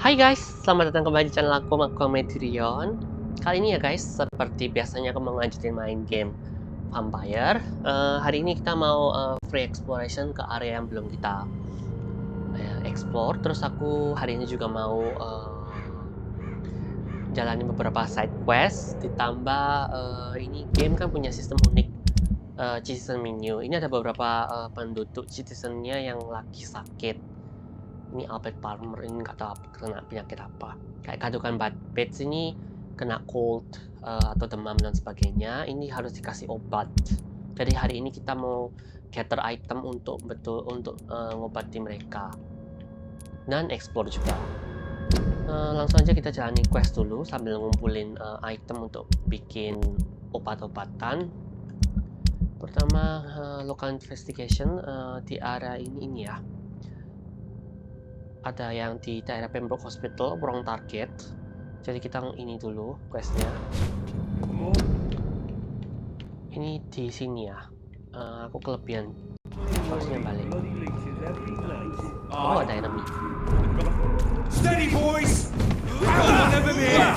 Hai guys, selamat datang kembali di channel aku Materion. Kali ini ya guys, seperti biasanya aku mau ngajakin main game Vampyr. Hari ini kita mau free exploration ke area yang belum kita explore. Terus aku hari ini juga mau jalani beberapa side quest. Ditambah ini game kan punya sistem unik, citizen menu. Ini ada beberapa penduduk citizennya yang lagi sakit. Ini Albert Palmer, ini nggak tahu kena penyakit apa. Kayak kadukan bad ini kena cold atau demam dan sebagainya. Ini harus dikasih obat. Jadi hari ini kita mau gather item untuk ngobati mereka dan explore juga. Langsung aja kita jalani quest dulu sambil ngumpulin item untuk bikin obat-obatan. Pertama, local investigation di area ini ya. Ada yang di daerah Pembroke Hospital, wrong target. Jadi kita ini dulu questnya. Ini di sini ya. Aku kelebihan. Harusnya balik. Oh, ada enemy. Steady boys. Never mind.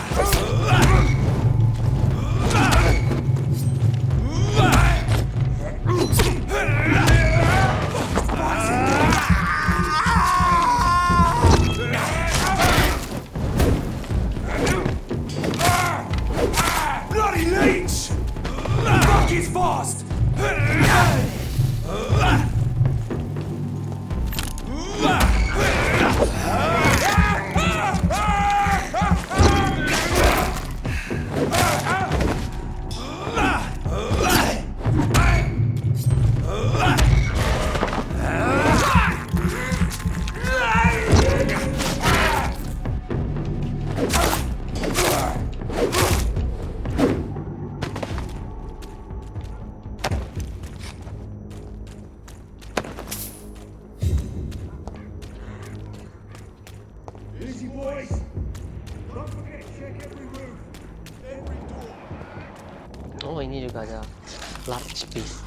He's fast! Easy boys! Don't forget, check every room, every door. Oh, ini juga ada large piece.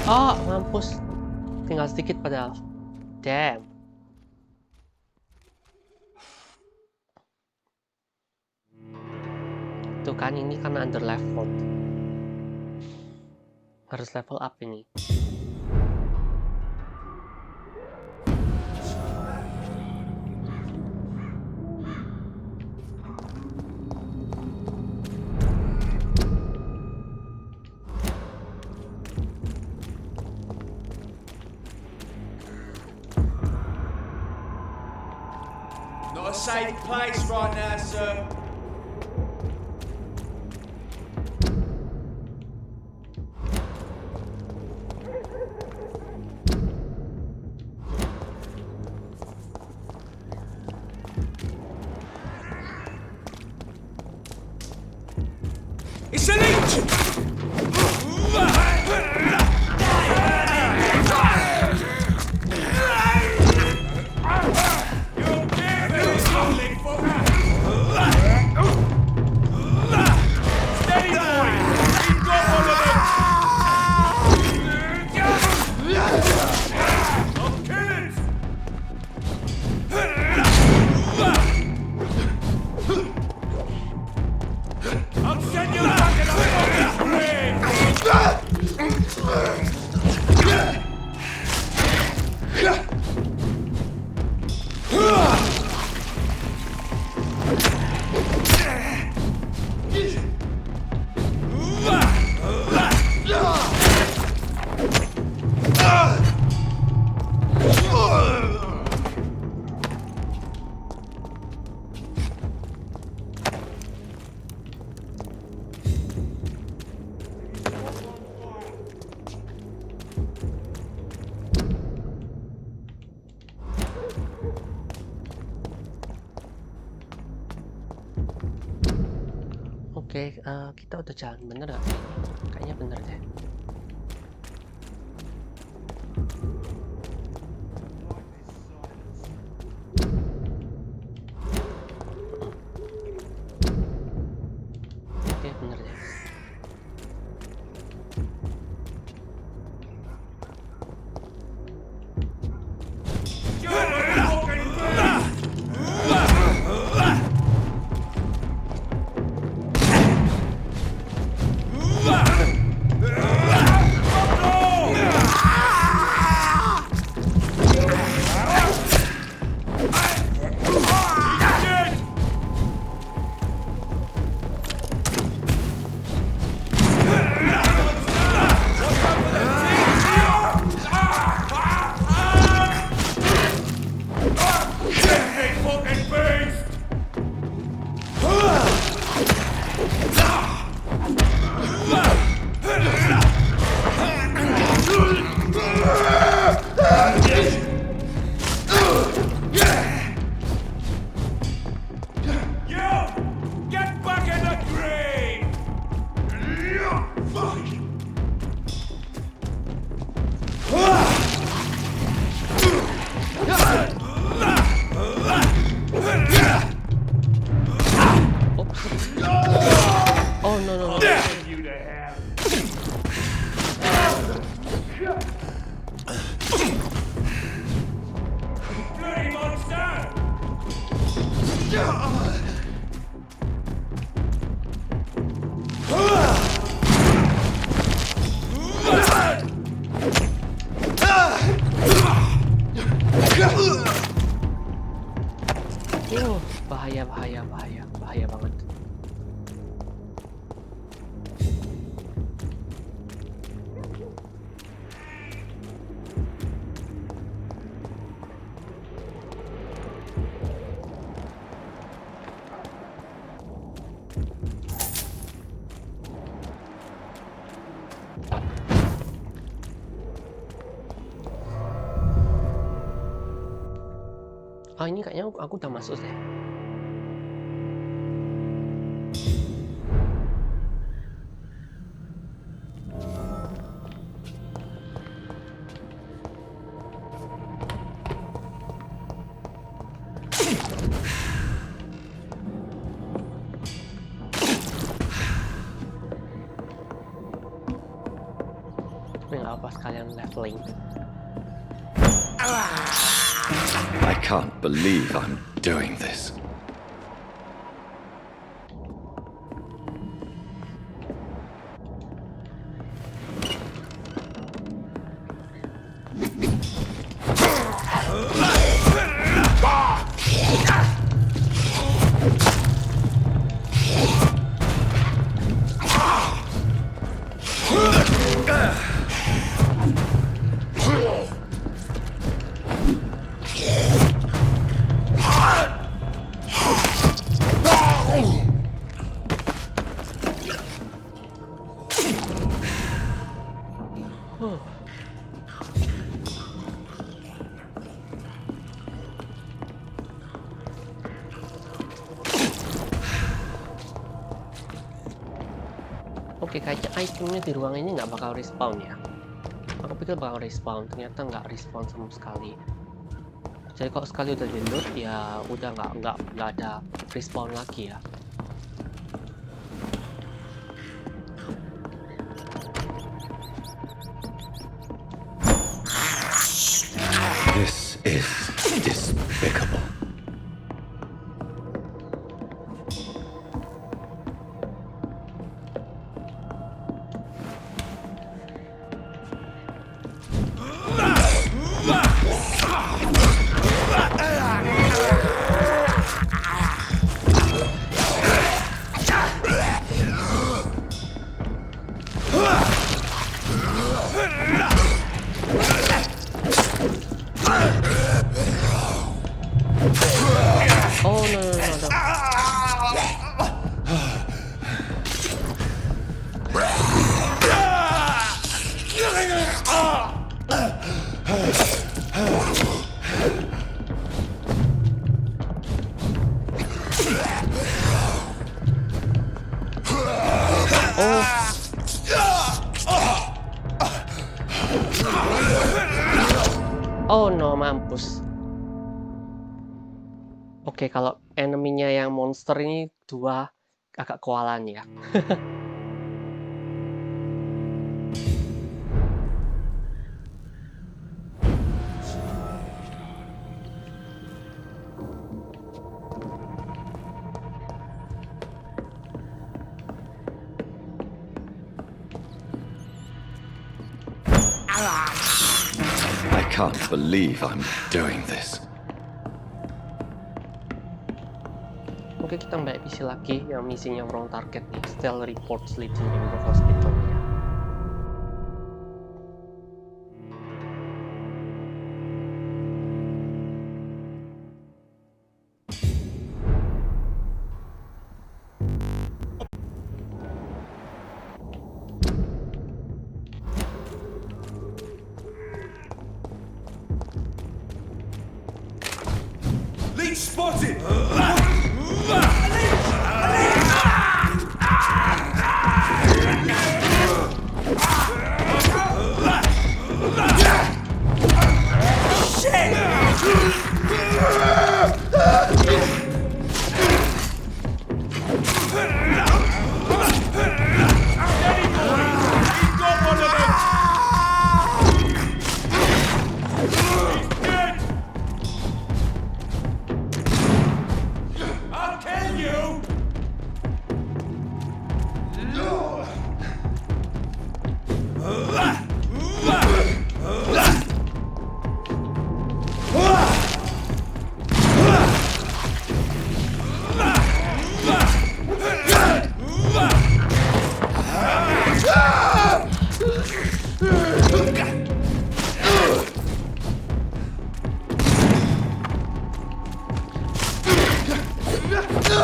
Oh, mampus. Tinggal sedikit padahal. Damn. Tuh kan, ini karena under level. Harus level up ini. Not a safe place right now, sir. It's a leech! Oke, kita udah jalan bener gak sih? Kayaknya bener deh. Bahaya banget. Oh, ini kayaknya aku udah masuk deh. Tapi nggak apa, sekalian leveling. I can't believe I'm doing this. Oke, kayaknya itemnya di ruang ini nggak bakal respawn ya. Aku pikir bakal respawn, ternyata nggak respawn sama sekali. Jadi kalau sekali udah di loot ya udah nggak ada respawn lagi ya. This is despicable. Oh no. Oh no, mampus. Oke, kalau enemy-nya yang monster ini dua agak kewalan ya. I can't believe I'm doing this. Oke, kita mbak misi lagi yang misinya wrong target nih. Still reports leading into hospital ya. Leech spotted!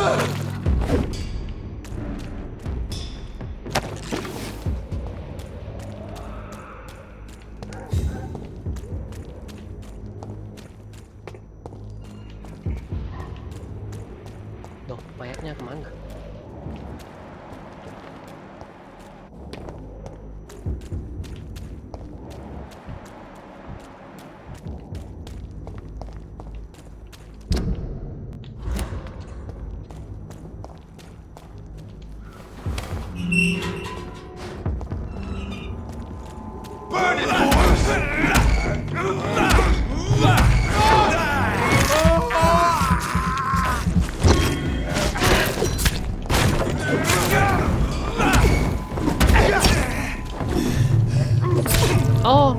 Loh, mayatnya kemana? Burn it, boys! Oh,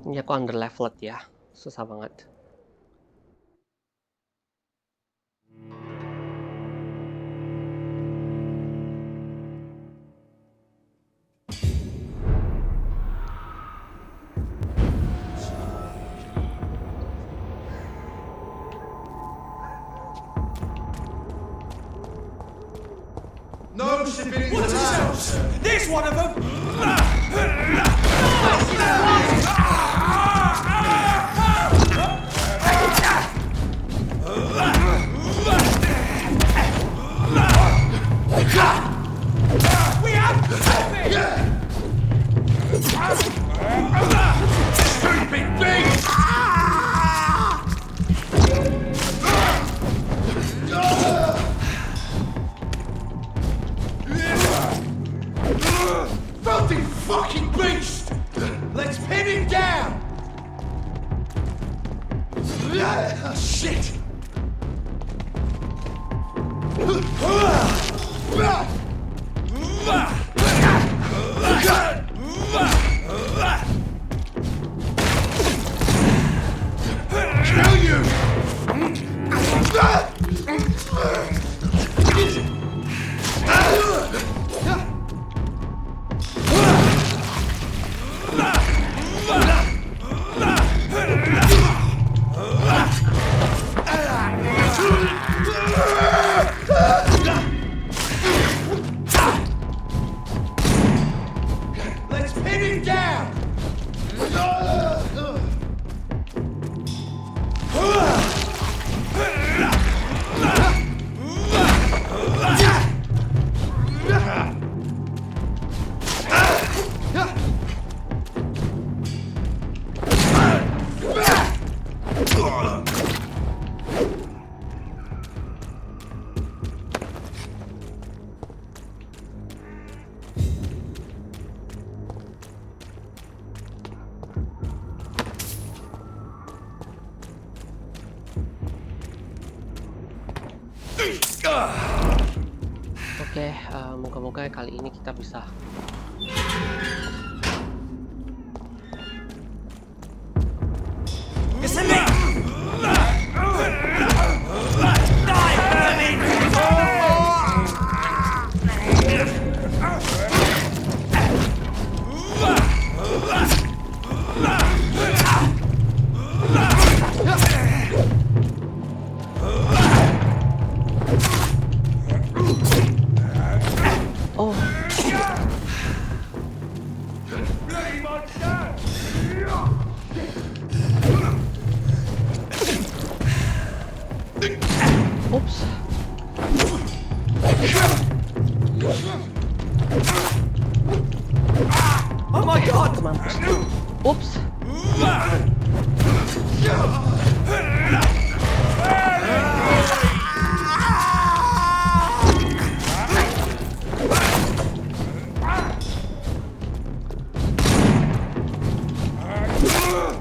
ini aku under leveled ya, susah banget. No civilians allowed. Watch yourselves! There's one of them! We have stupid beast! Filthy fucking beast! Let's pin him down! Shit! Kill you! Let's pin him down! Oke, moga-moga kali ini kita bisa. Oh. Oops. Oh my god! Mampus. Oops.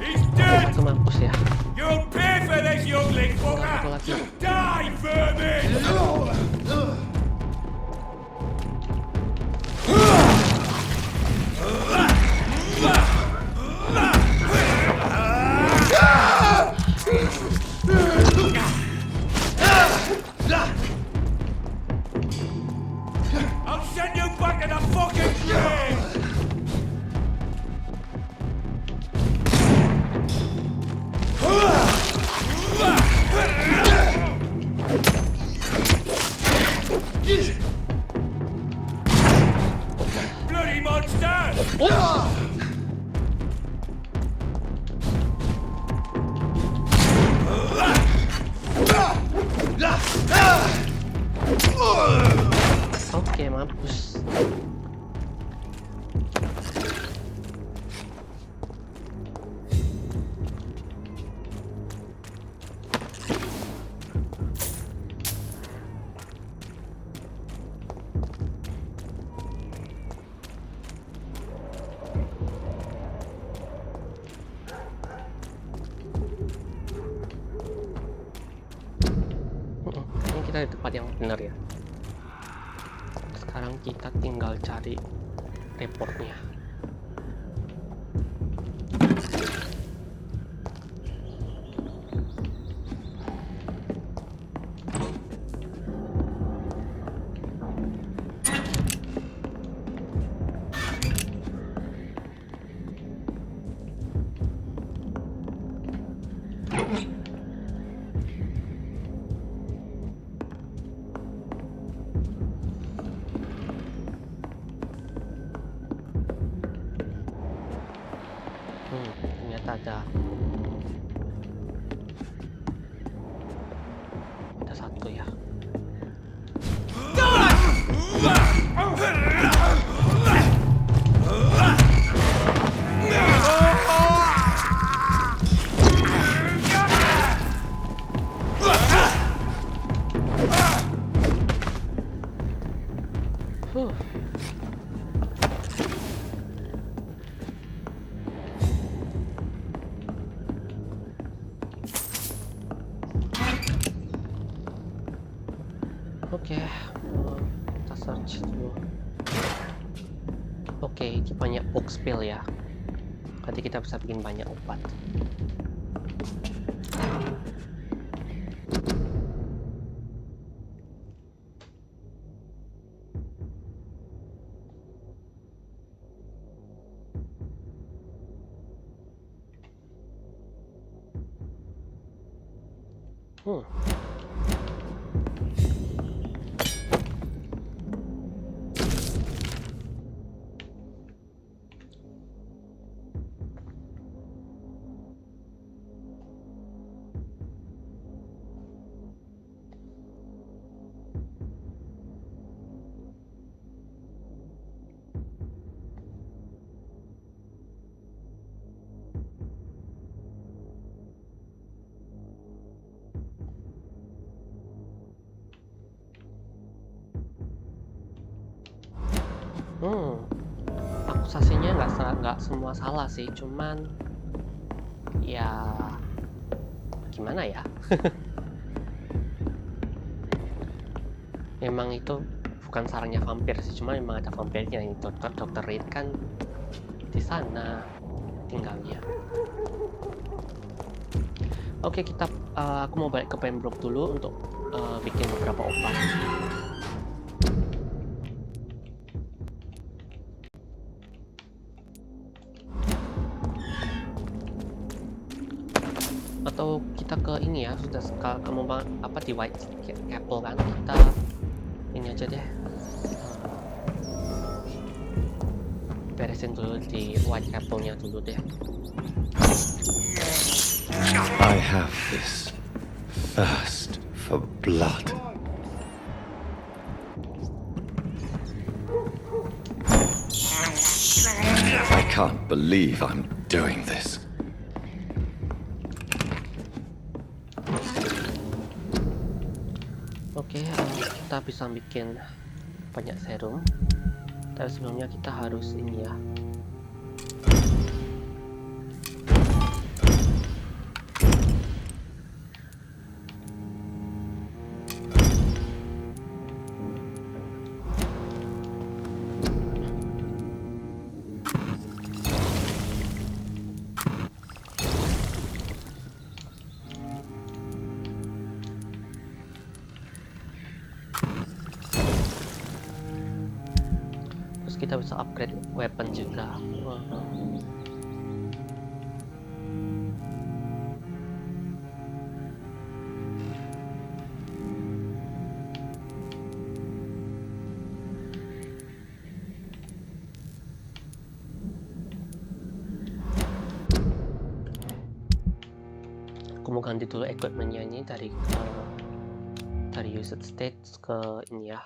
He's dead! Mampus ya. You'll pay for this, youngling fucker! Satu lagi. Die, vermin! mampus. Ini kita di tempat yang benar ya. Sekarang kita tinggal cari reportnya. Ternyata ada satu ya. Oke, kita search dulu. Oke, ini banyak box pill ya. Nanti kita bisa bikin banyak obat. Akusasinya nggak semua salah sih, cuman ya gimana ya. Memang itu bukan sarangnya vampir sih, cuma memang ada vampirnya. Yang dokter Reed kan di sana tinggalnya. Oke, aku mau balik ke Pembroke dulu untuk bikin beberapa obat. Atau kita ke ini ya, sudah kamu apa di White Chapel kan, kita ini aja deh, beresin dulu di White Chapel-nya dulu deh. I have this thirst for blood. I can't believe I'm doing this. Oke, kita bisa bikin banyak serum. Tapi sebelumnya kita harus ini ya. Kita bisa upgrade weapon juga. Aku mau ganti dulu equipmentnya ini dari usage state ke ini ya.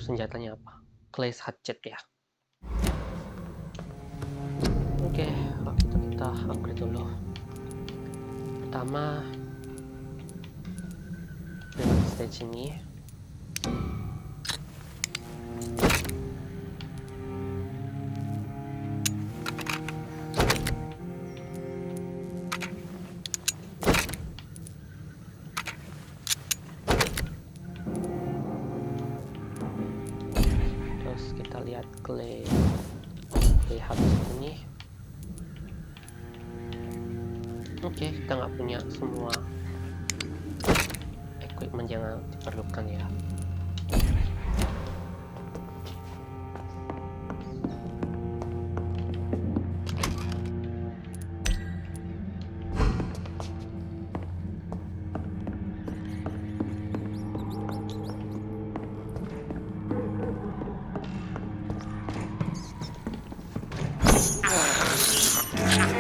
senjatanya apa? Class hatchet ya. Oke, kita upgrade dulu. Pertama, lewat stage ini. Terus kita lihat clay habis ini. Oke, kita nggak punya semua equipment yang diperlukan ya.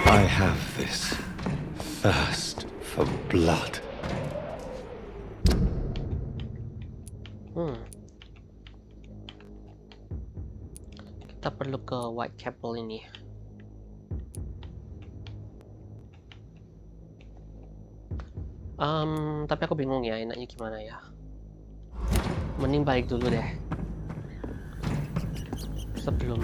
I have this thirst for blood. Kita perlu ke White Chapel ini. Tapi aku bingung ya, enaknya gimana ya. Mending balik dulu deh. Sebelum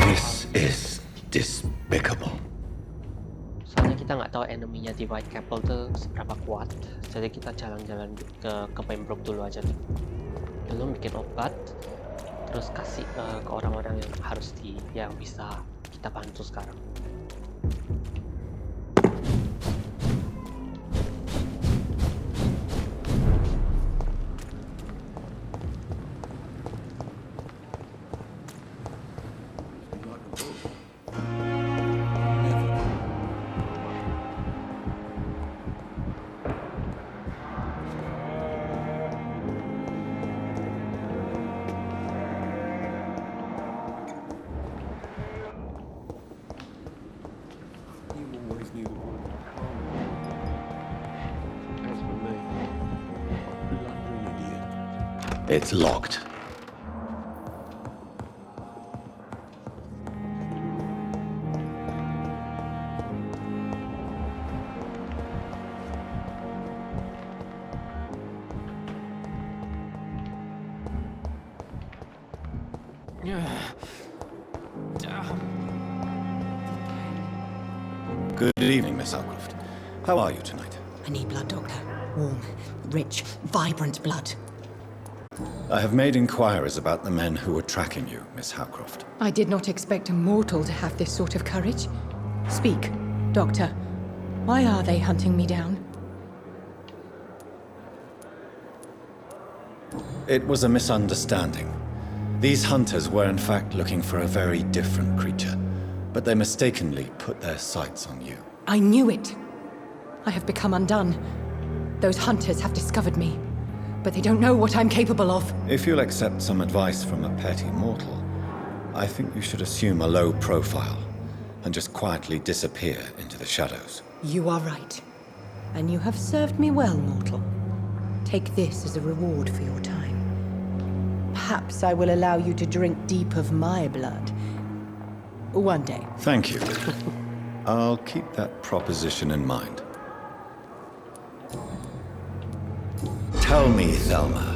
This is despicable. soalnya kita nggak tahu enemy-nya di White Chapel tuh seberapa kuat. Jadi kita jalan-jalan ke Pembroke dulu aja. Belum bikin obat. Terus kasih ke orang-orang yang bisa kita bantu sekarang. It's locked. Good evening, Miss Howcroft. How are you tonight? I need blood, Doctor. Warm, rich, vibrant blood. I have made inquiries about the men who were tracking you, Miss Howcroft. I did not expect a mortal to have this sort of courage. Speak, Doctor. Why are they hunting me down? It was a misunderstanding. These hunters were in fact looking for a very different creature, but they mistakenly put their sights on you. I knew it. I have become undone. Those hunters have discovered me, but they don't know what I'm capable of. If you'll accept some advice from a petty mortal, I think you should assume a low profile and just quietly disappear into the shadows. You are right. And you have served me well, mortal. Take this as a reward for your time. Perhaps I will allow you to drink deep of my blood. One day. Thank you. I'll keep that proposition in mind. Tell me, Thelma,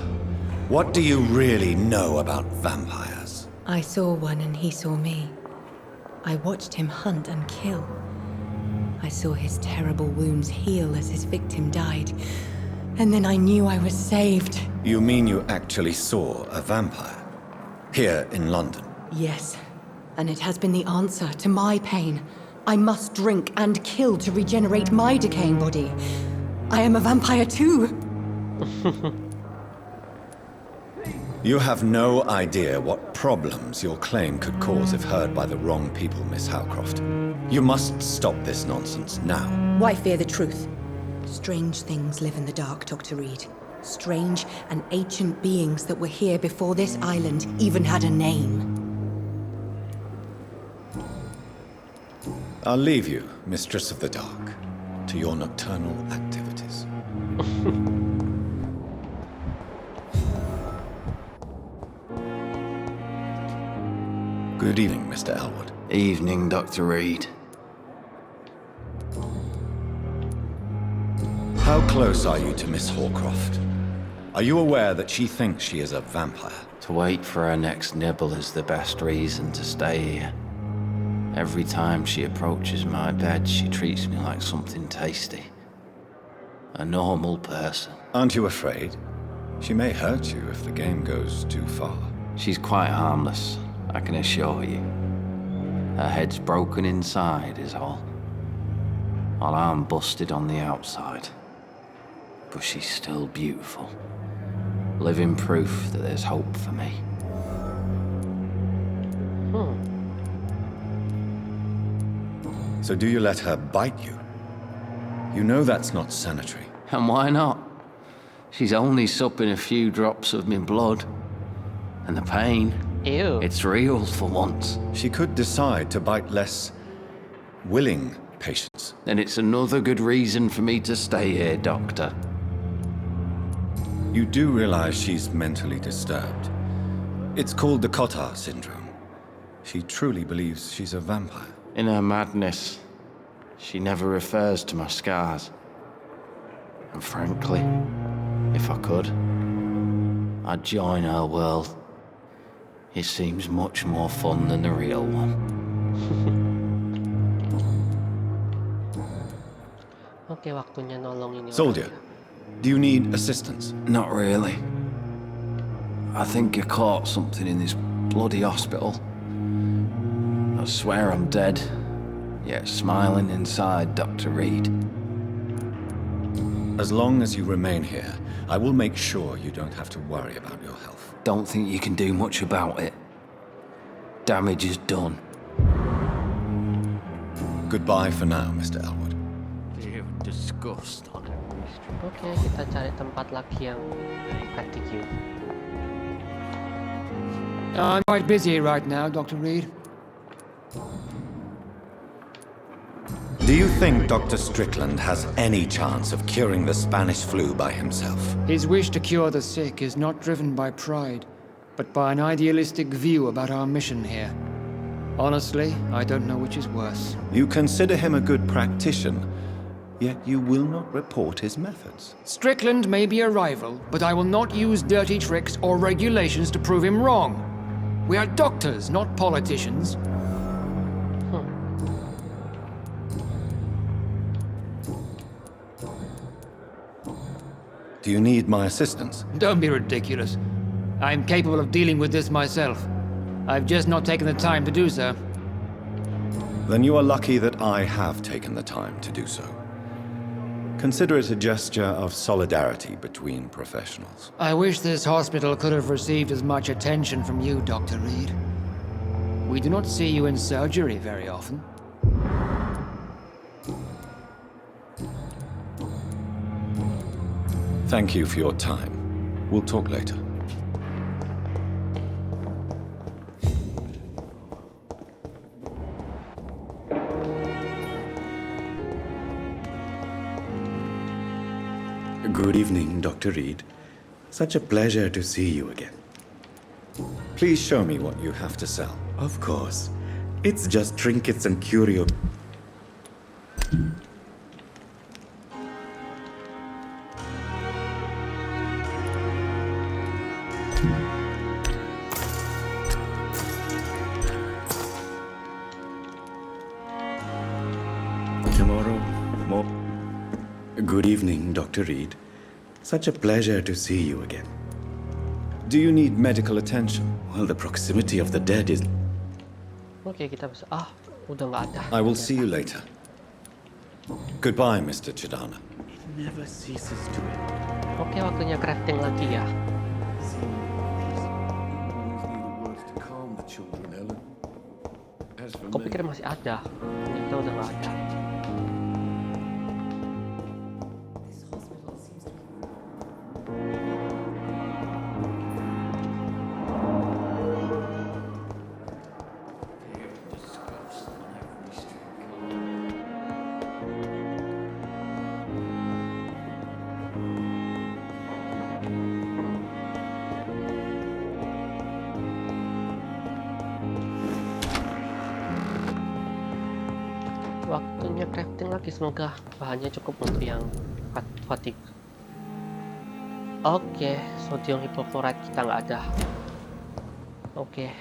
what do you really know about vampires? I saw one and he saw me. I watched him hunt and kill. I saw his terrible wounds heal as his victim died. And then I knew I was saved. You mean you actually saw a vampire? Here in London? Yes. And it has been the answer to my pain. I must drink and kill to regenerate my decaying body. I am a vampire too. You have no idea what problems your claim could cause if heard by the wrong people, Miss Howcroft. You must stop this nonsense now. Why fear the truth? Strange things live in the dark, Dr. Reed. Strange and ancient beings that were here before this island even had a name. I'll leave you, Mistress of the Dark, to your nocturnal activities. Good evening, Mr. Elwood. Evening, Dr. Reed. How close are you to Miss Horcroft? Are you aware that she thinks she is a vampire? To wait for her next nibble is the best reason to stay here. Every time she approaches my bed, she treats me like something tasty. A normal person. Aren't you afraid? She may hurt you if the game goes too far. She's quite harmless, I can assure you. Her head's broken inside is all. While I'm busted on the outside. But she's still beautiful. Living proof that there's hope for me. So do you let her bite you? You know that's not sanitary. And why not? She's only supping a few drops of my blood. And the pain, Ew. it's real for once. She could decide to bite less willing patients. Then it's another good reason for me to stay here, Doctor. You do realize she's mentally disturbed. It's called the Cotard syndrome. She truly believes she's a vampire. In her madness, she never refers to my scars. And frankly, if I could, I'd join her world. It seems much more fun than the real one. Oke, waktunya nolongin Soldier, do you need assistance? Not really. I think I caught something in this bloody hospital. I swear I'm dead, yet smiling inside, Dr. Reed. As long as you remain here, I will make sure you don't have to worry about your health. Don't think you can do much about it. Damage is done. Goodbye for now, Mr. Elwood. You disgust. Oke, kita cari tempat lagi yang KTQ. I'm quite busy right now, Dr. Reed. Do you think Dr. Strickland has any chance of curing the Spanish flu by himself? His wish to cure the sick is not driven by pride, but by an idealistic view about our mission here. Honestly, I don't know which is worse. You consider him a good practitioner, yet you will not report his methods. Strickland may be a rival, but I will not use dirty tricks or regulations to prove him wrong. We are doctors, not politicians. Do you need my assistance? Don't be ridiculous. I'm capable of dealing with this myself. I've just not taken the time to do so. Then you are lucky that I have taken the time to do so. Consider it a gesture of solidarity between professionals. I wish this hospital could have received as much attention from you, Dr. Reed. We do not see you in surgery very often. Thank you for your time. We'll talk later. Good evening, Dr. Reed. Such a pleasure to see you again. Please show me what you have to sell. Of course. It's just trinkets and curio. Tomorrow, more. Good evening, Dr. Reed. Such a pleasure to see you again. Do you need medical attention? Well, the proximity of the dead is... Oke, kita bisa. Udah nggak ada. I will see you later. Goodbye, Mr. Chidana. It never ceases to it. Oke, waktunya crafting lagi ya. Kau pikir masih ada? Ternyata udah nggak ada. Waktunya crafting lagi, semoga bahannya cukup untuk yang fatigue. Oke, sodium hipochlorite kita nggak ada. Oke.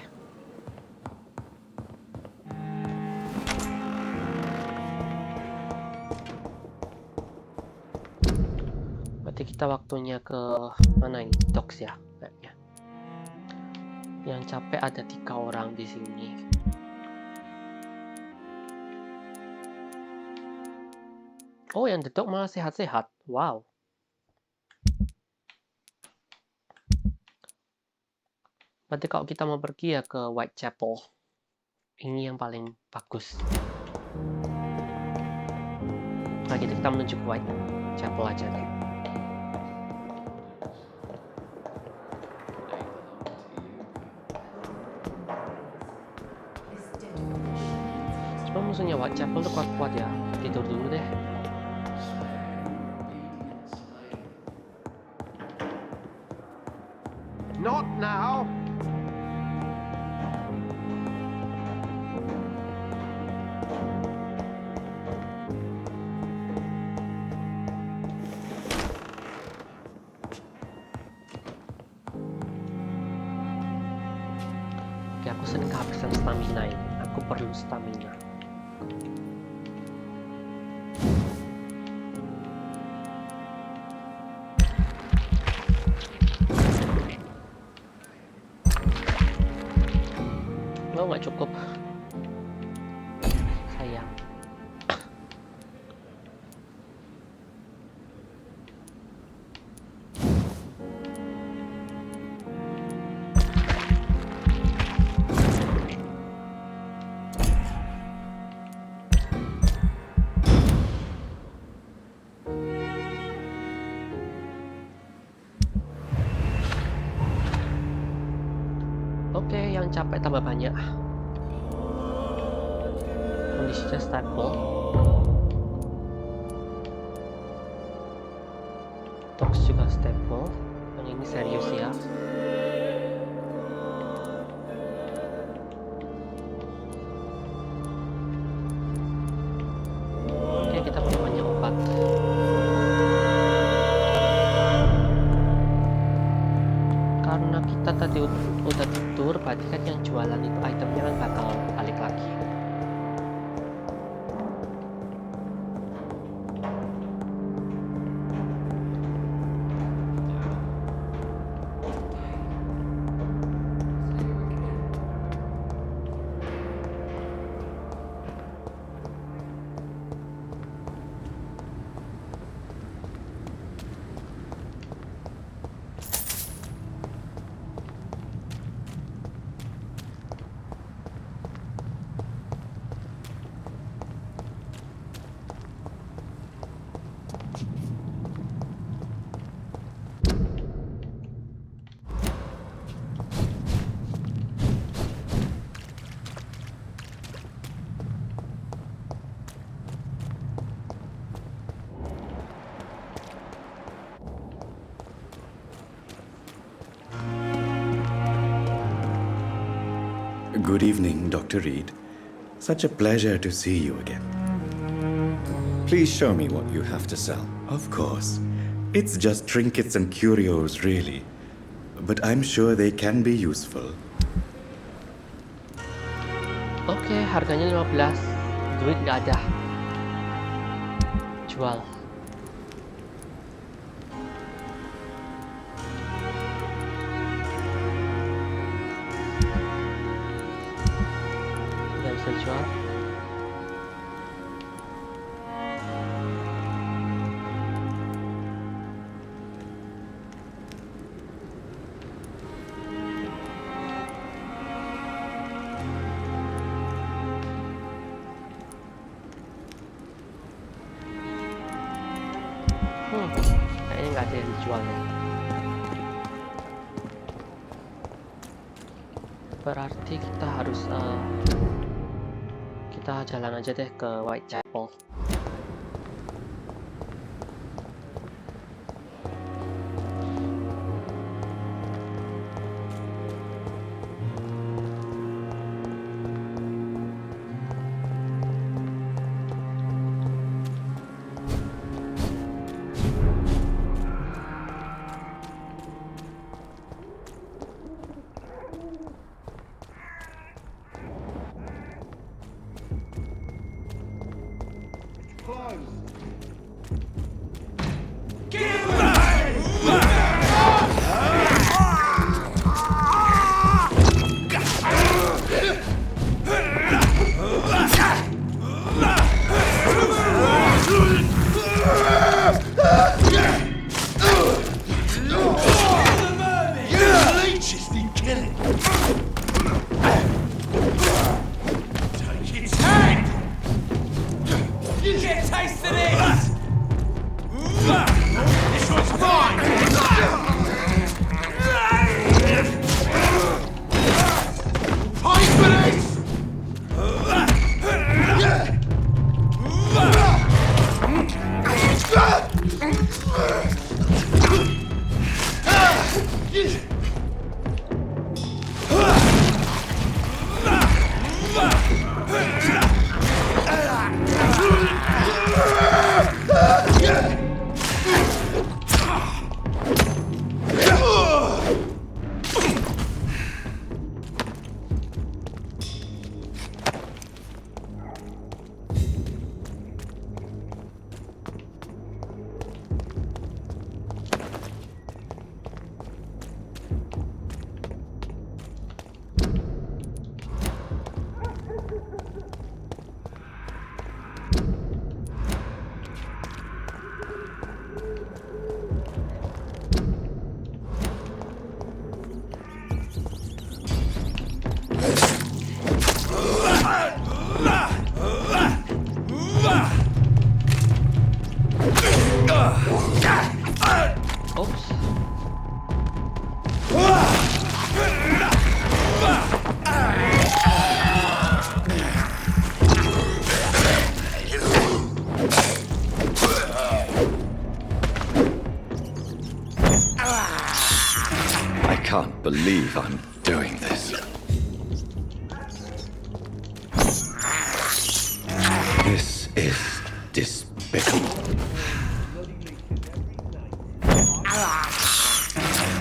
Berarti kita waktunya ke mana ini? Docks ya, kayaknya. Yang capek ada 3 orang di sini. Oh, yang the dog malah sehat-sehat. Wow. Berarti kalau kita mau pergi ya ke Whitechapel. Ini yang paling bagus. Nah, kita menuju ke Whitechapel aja deh. Cuma musuhnya Whitechapel tuh kuat-kuat ya. Tidur dulu deh. Not now! Oke, aku sering kehabisan stamina ini. Aku perlu stamina. Oh, nggak cukup. Sayang. Oke, yang capek tambah banyak. Kondisinya stable. Tox juga stable. Yang ini serius ya. Oke, kita perlu banyak obat. Karena kita tadi udah tidur, berarti kan yang jualan itu itemnya kan bakal balik lagi. Good evening, Dr. Reed. Such a pleasure to see you again. Please show me what you have to sell. Of course. It's just trinkets and curios, really. But I'm sure they can be useful. Oke, harganya 15. Duit nggak ada. Jual. Nggak bisa jual. Kayaknya nggak ada yang dijual ya. Berarti kita harus kita jalan aja deh ke Whitechapel. I can't believe I'm doing this. This is despicable.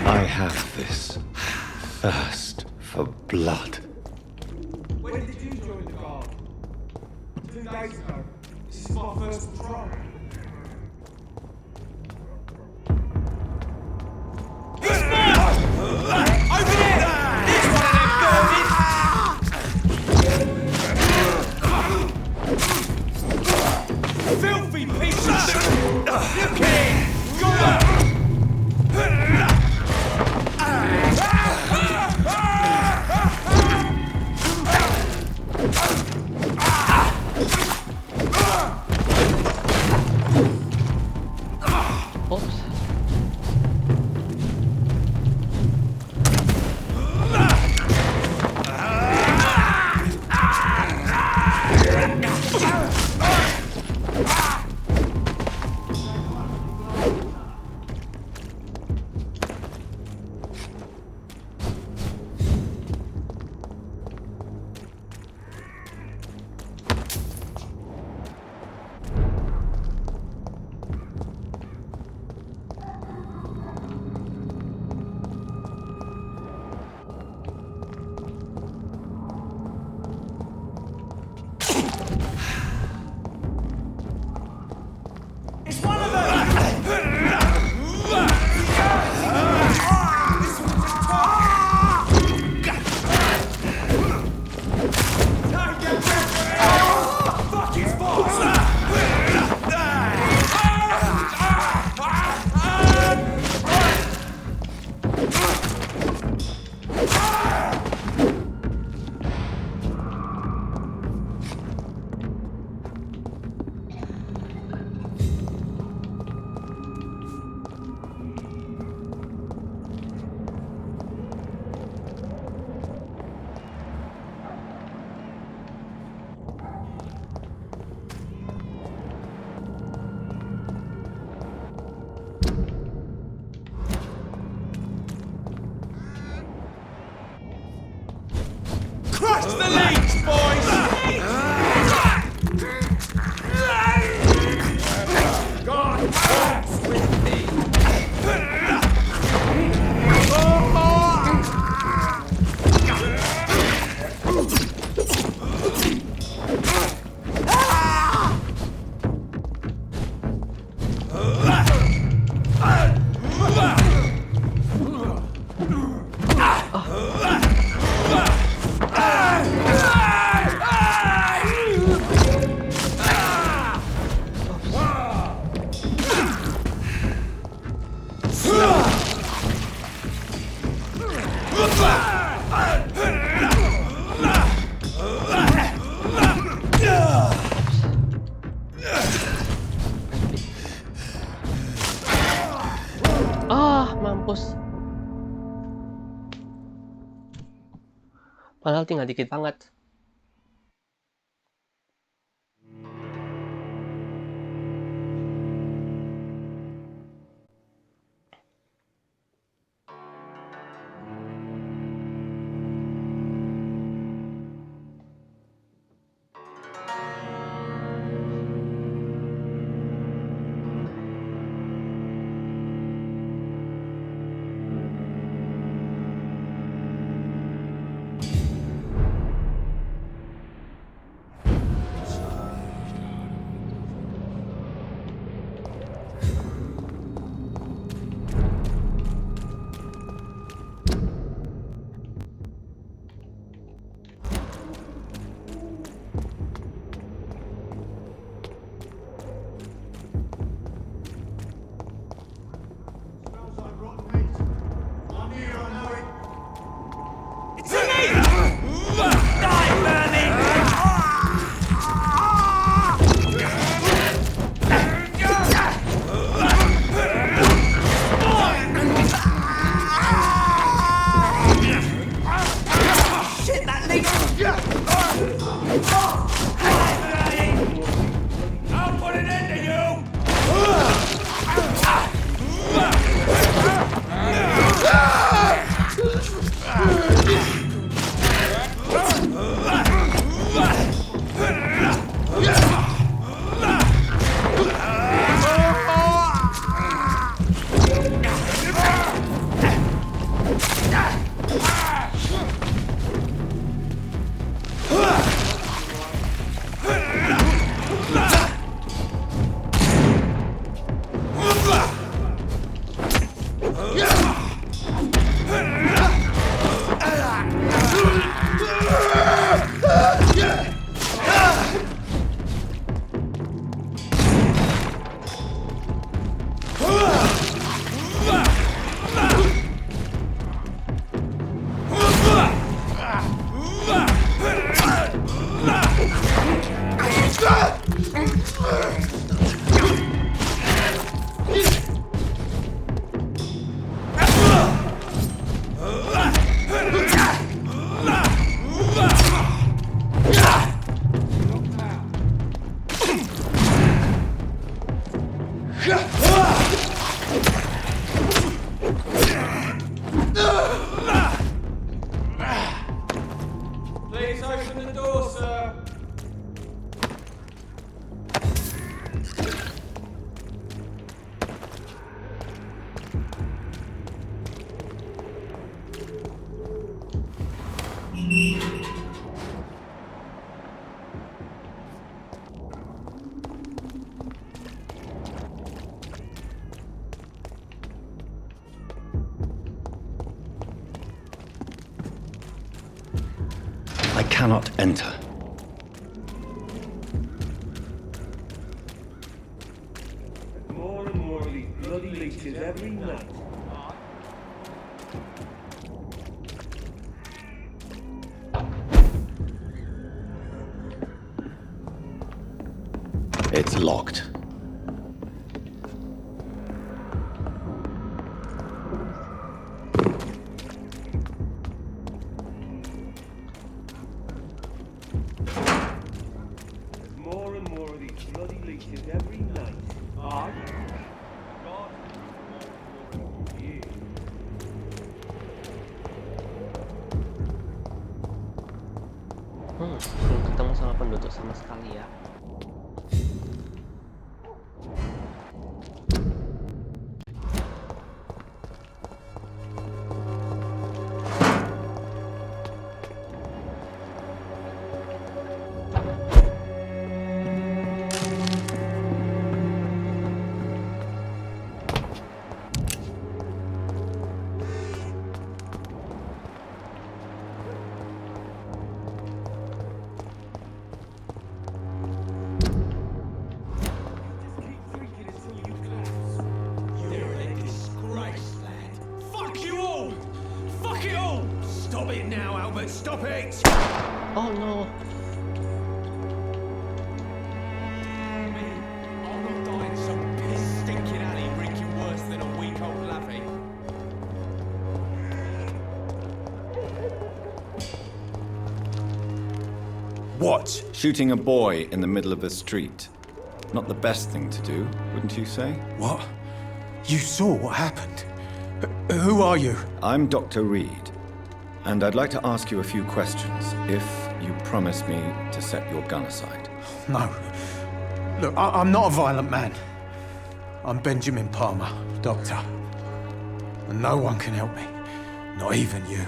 I have this thirst for blood. When did you join the guard? 2 days ago. This is my first patrol. Over there! There's one of them birdies! Filthy piece of shit! Look here! Go up! Oops. It's one of them! This one's a top! Time to get back! Fuck, it's false! Crush the leads, boys! God works with me! Ah, mampus. Padahal tinggal dikit banget. Please open the door, sir. I cannot enter. More and more of these bloody leeches every night. It's locked. More and more of these bloody leeches every night. Aye. God. Yeah. Belum ketemu sama penduduk sama sekali ya. Oh no. I'm not dying some piss stinking alley drinking worse than a week old lavvy. What? Shooting a boy in the middle of the street. Not the best thing to do, wouldn't you say? What? You saw what happened? Who are you? I'm Dr. Reed, and I'd like to ask you a few questions, if you promise me to set your gun aside. No. Look, I'm not a violent man. I'm Benjamin Palmer, doctor. And no one can help me. Not even you.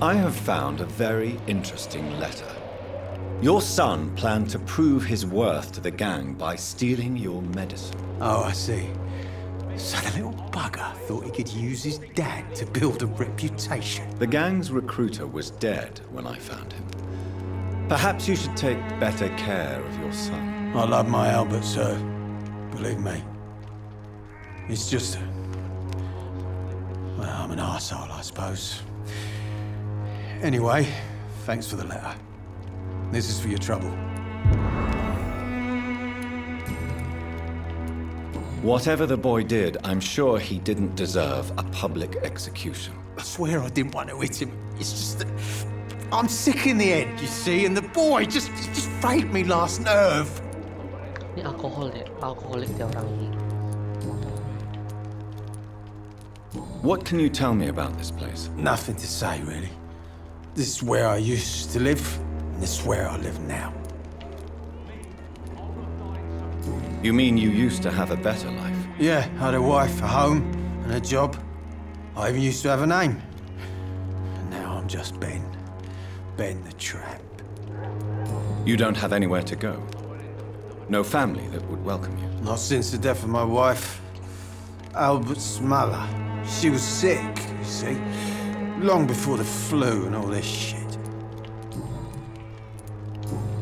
I have found a very interesting letter. Your son planned to prove his worth to the gang by stealing your medicine. Oh, I see. So the little bugger thought he could use his dad to build a reputation. The gang's recruiter was dead when I found him. Perhaps you should take better care of your son. I love my Albert, sir. Believe me. It's just... well, I'm an arsehole, I suppose. Anyway, thanks for the letter. This is for your trouble. Whatever the boy did, I'm sure he didn't deserve a public execution. I swear I didn't want to hit him. It's just that I'm sick in the head, you see, and the boy just frayed me last nerve. Ini alkoholik dia orang ini. What can you tell me about this place? Nothing to say, really. This is where I used to live, and this is where I live now. You mean you used to have a better life? Yeah, I had a wife, a home, and a job. I even used to have a name. And now I'm just Ben. Ben the Tramp. You don't have anywhere to go? No family that would welcome you? Not since the death of my wife, Albert's mother. She was sick, you see. Long before the flu and all this shit.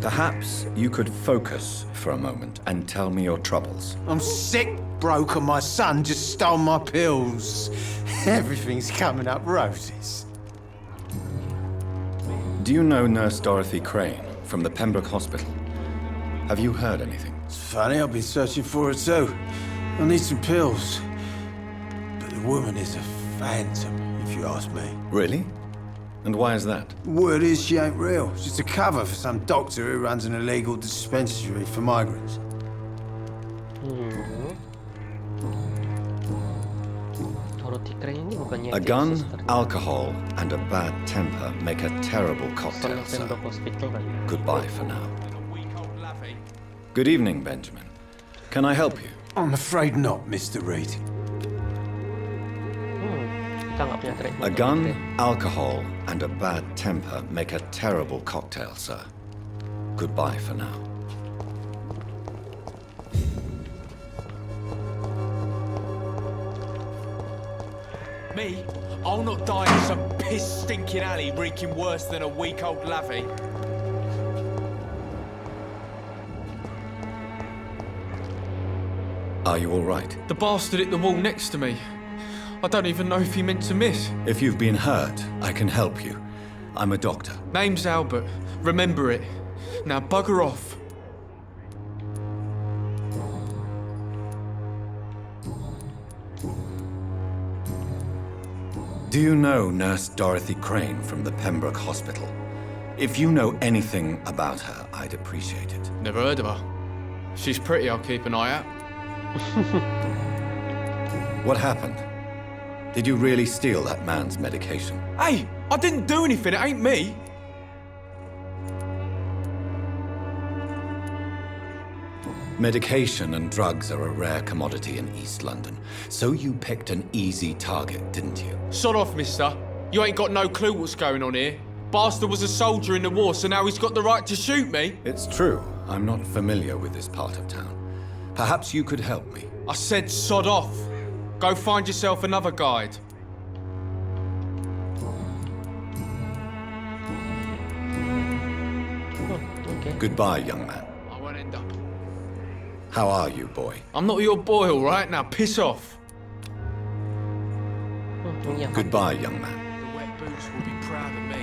Perhaps you could focus for a moment and tell me your troubles. I'm sick, broke, and my son just stole my pills. Everything's coming up roses. Do you know Nurse Dorothy Crane from the Pembroke Hospital? Have you heard anything? It's funny, I've been searching for her too. I need some pills. But the woman is a phantom, if you ask me. Really? And why is that? Word is she ain't real. She's a cover for some doctor who runs an illegal dispensary for migrants. Dorothy Crane ini bukannya A gun, alcohol, and a bad temper make a terrible cocktail, sir. Hospital kali ya. Goodbye for now. Good evening, Benjamin. Can I help you? I'm afraid not, Mr. Reed. Kita nggak punya treatment. A gun, alcohol, and a bad temper make a terrible cocktail, sir. Goodbye for now. Me? I'll not die in some piss-stinking alley reeking worse than a week-old lavvy. Are you all right? The bastard hit the wall next to me. I don't even know if he meant to miss. If you've been hurt, I can help you. I'm a doctor. Name's Albert. Remember it. Now bugger off. Do you know Nurse Dorothy Crane from the Pembroke Hospital? If you know anything about her, I'd appreciate it. Never heard of her. If she's pretty, I'll keep an eye out. What happened? Did you really steal that man's medication? Hey, I didn't do anything. It ain't me. Medication and drugs are a rare commodity in East London, so you picked an easy target, didn't you? Sod off, mister. You ain't got no clue what's going on here. Bastard was a soldier in the war, so now he's got the right to shoot me. It's true. I'm not familiar with this part of town. Perhaps you could help me. I said sod off. Go find yourself another guide. Okay. Goodbye, young man. I won't end up. How are you, boy? I'm not your boy, all right? Now piss off. Ini apa? Goodbye, young man. The wet boots will be proud of me.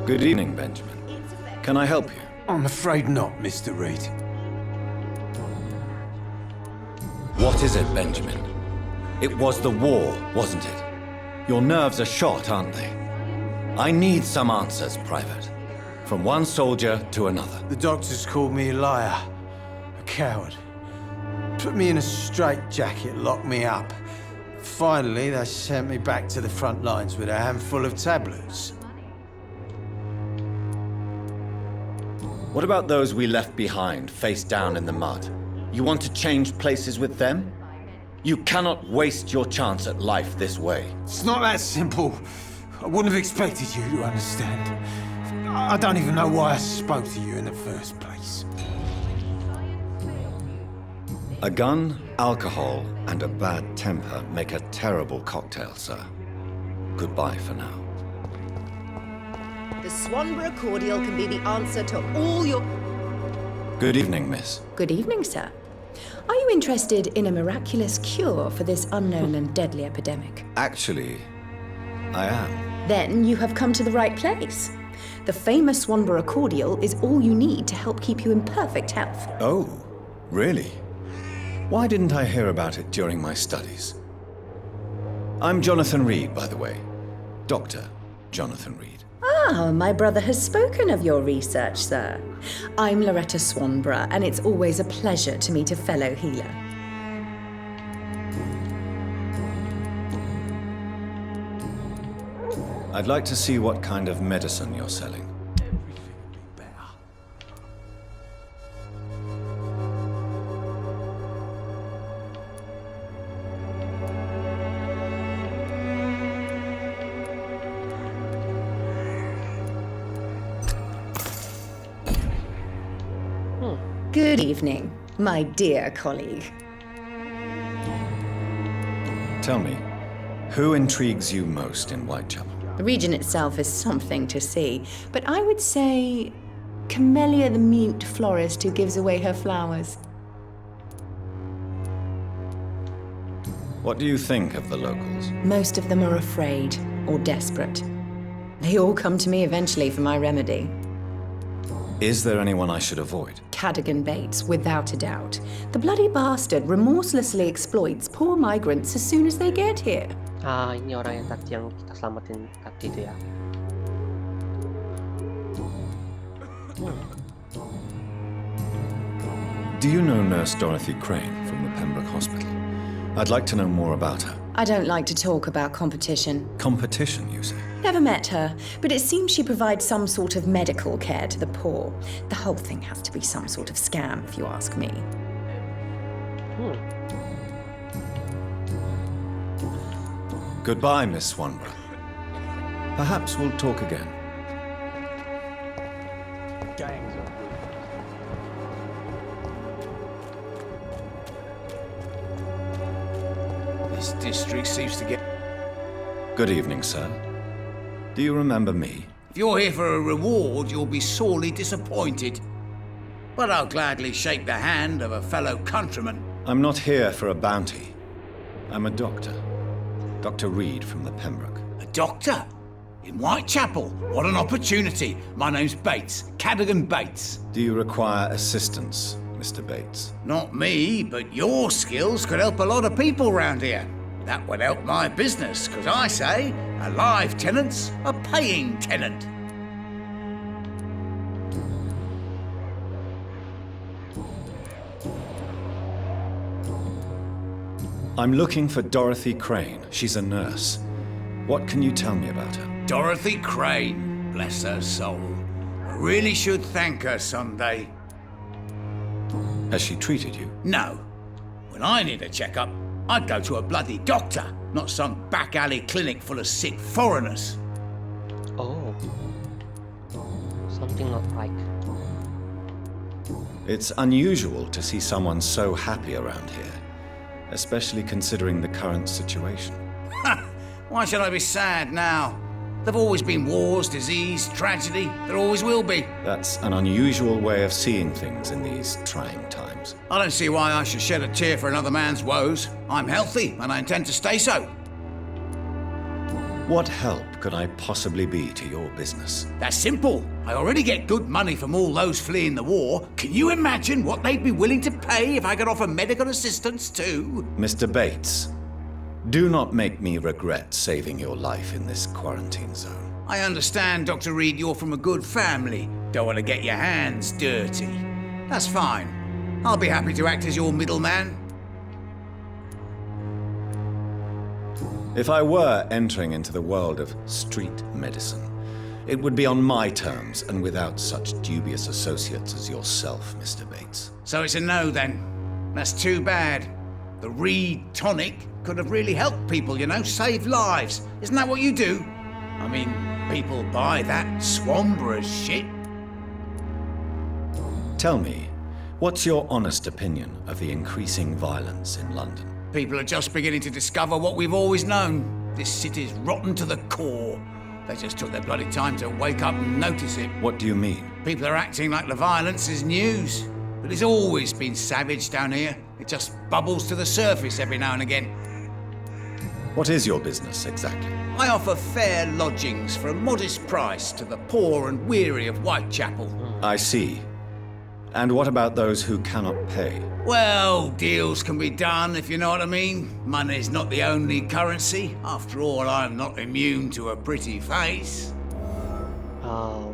Good evening, Benjamin. Can I help you? I'm afraid not, Mr. Reed. What is it, Benjamin? It was the war, wasn't it? Your nerves are shot, aren't they? I need some answers, Private. From one soldier to another. The doctors called me a liar, a coward. Put me in a straitjacket, locked me up. Finally, they sent me back to the front lines with a handful of tablets. What about those we left behind, face down in the mud? You want to change places with them? You cannot waste your chance at life this way. It's not that simple. I wouldn't have expected you to understand. I don't even know why I spoke to you in the first place. A gun, alcohol, and a bad temper make a terrible cocktail, sir. Goodbye for now. The Swanborough cordial can be the answer to all your... Good evening, miss. Good evening, sir. Are you interested in a miraculous cure for this unknown and deadly epidemic? Actually, I am. Then you have come to the right place. The famous Swanborough cordial is all you need to help keep you in perfect health. Oh, really? Why didn't I hear about it during my studies? I'm Jonathan Reed, by the way. Dr. Jonathan Reed. Ah, my brother has spoken of your research, sir. I'm Loretta Swanborough, and it's always a pleasure to meet a fellow healer. I'd like to see what kind of medicine you're selling. Everything will be better. Good evening, my dear colleague. Tell me, who intrigues you most in Whitechapel? The region itself is something to see, but I would say Camellia the mute florist who gives away her flowers. What do you think of the locals? Most of them are afraid or desperate. They all come to me eventually for my remedy. Is there anyone I should avoid? Cadogan Bates, without a doubt. The bloody bastard remorselessly exploits poor migrants as soon as they get here. Ah, ini orang yang tadi yang kita selamatin tadi itu ya. Do you know Nurse Dorothy Crane from the Pembroke Hospital? I'd like to know more about her. I don't like to talk about competition. Competition, you say? Never met her, but it seems she provides some sort of medical care to the poor. The whole thing has to be some sort of scam, if you ask me. Goodbye, Miss Swanborough. Perhaps we'll talk again. This district seems to get... Good evening, sir. Do you remember me? If you're here for a reward, you'll be sorely disappointed. But I'll gladly shake the hand of a fellow countryman. I'm not here for a bounty. I'm a doctor. Dr. Reed from the Pembroke. A doctor? In Whitechapel? What an opportunity. My name's Bates, Cadogan Bates. Do you require assistance, Mr. Bates? Not me, but your skills could help a lot of people round here. That would help my business, because I say a live tenant's a paying tenant. I'm looking for Dorothy Crane. She's a nurse. What can you tell me about her? Dorothy Crane, bless her soul. I really should thank her someday. Has she treated you? No. When I need a checkup, I'd go to a bloody doctor, not some back alley clinic full of sick foreigners. Oh. Something not right. It's unusual to see someone so happy around here, especially considering the current situation. Why should I be sad now? There've always been wars, disease, tragedy. There always will be. That's an unusual way of seeing things in these trying times. I don't see why I should shed a tear for another man's woes. I'm healthy, and I intend to stay so. What help could I possibly be to your business? That's simple. I already get good money from all those fleeing the war. Can you imagine what they'd be willing to pay if I could offer medical assistance too? Mr. Bates, do not make me regret saving your life in this quarantine zone. I understand, Dr. Reed, you're from a good family. Don't want to get your hands dirty. That's fine. I'll be happy to act as your middleman. If I were entering into the world of street medicine, it would be on my terms and without such dubious associates as yourself, Mr. Bates. So it's a no then. That's too bad. The Reed tonic could have really helped people, you know, saved lives. Isn't that what you do? I mean, people buy that Swanborough shit. Tell me, what's your honest opinion of the increasing violence in London? People are just beginning to discover what we've always known. This city's rotten to the core. They just took their bloody time to wake up and notice it. What do you mean? People are acting like the violence is news. But it's always been savage down here. It just bubbles to the surface every now and again. What is your business exactly? I offer fair lodgings for a modest price to the poor and weary of Whitechapel. I see. And what about those who cannot pay? Well, deals can be done, if you know what I mean. Money's not the only currency. After all, I'm not immune to a pretty face. Oh.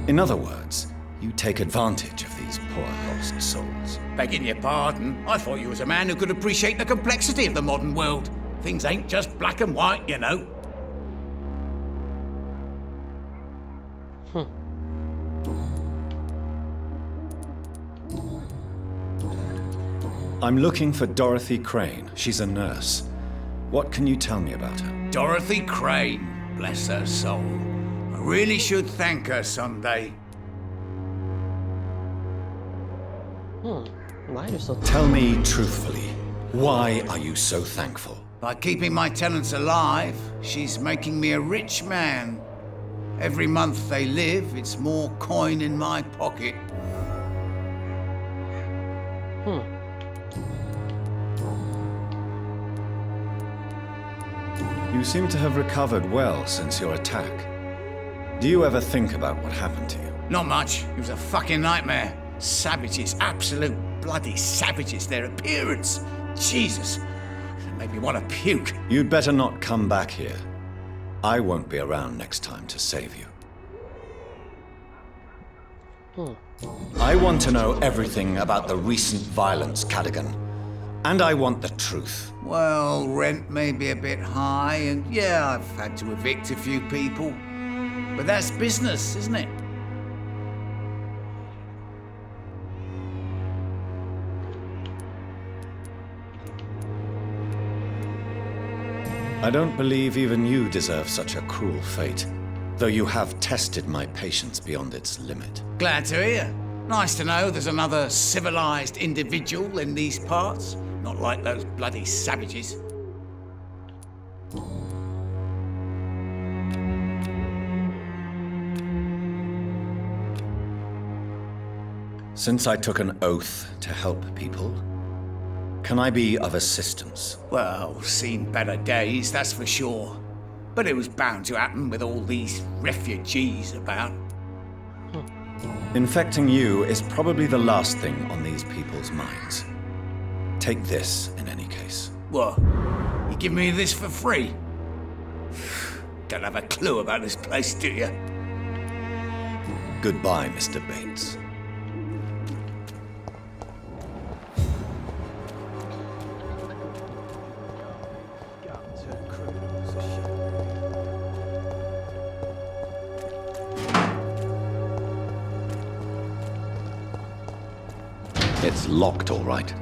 In other words, you take advantage of these poor lost souls. Begging your pardon, I thought you was a man who could appreciate the complexity of the modern world. Things ain't just black and white, you know. I'm looking for Dorothy Crane. She's a nurse. What can you tell me about her? Dorothy Crane, bless her soul. I really should thank her someday. Why are you so... Tell me truthfully, why are you so thankful? By keeping my tenants alive, she's making me a rich man. Every month they live, it's more coin in my pocket. You seem to have recovered well since your attack. Do you ever think about what happened to you? Not much. It was a fucking nightmare. Savages, absolute bloody savages. Their appearance. Jesus. It made me want to puke. You'd better not come back here. I won't be around next time to save you. I want to know everything about the recent violence, Cadogan. And I want the truth. Well, rent may be a bit high, and yeah, I've had to evict a few people. But that's business, isn't it? I don't believe even you deserve such a cruel fate, though you have tested my patience beyond its limit. Glad to hear. Nice to know there's another civilized individual in these parts. Not like those bloody savages. Since I took an oath to help people, can I be of assistance? Well, seen better days, that's for sure. But it was bound to happen with all these refugees about. Infecting you is probably the last thing on these people's minds. Take this, in any case. What? You give me this for free? Don't have a clue about this place, do you? Goodbye, Mr. Bates. It's locked, all right.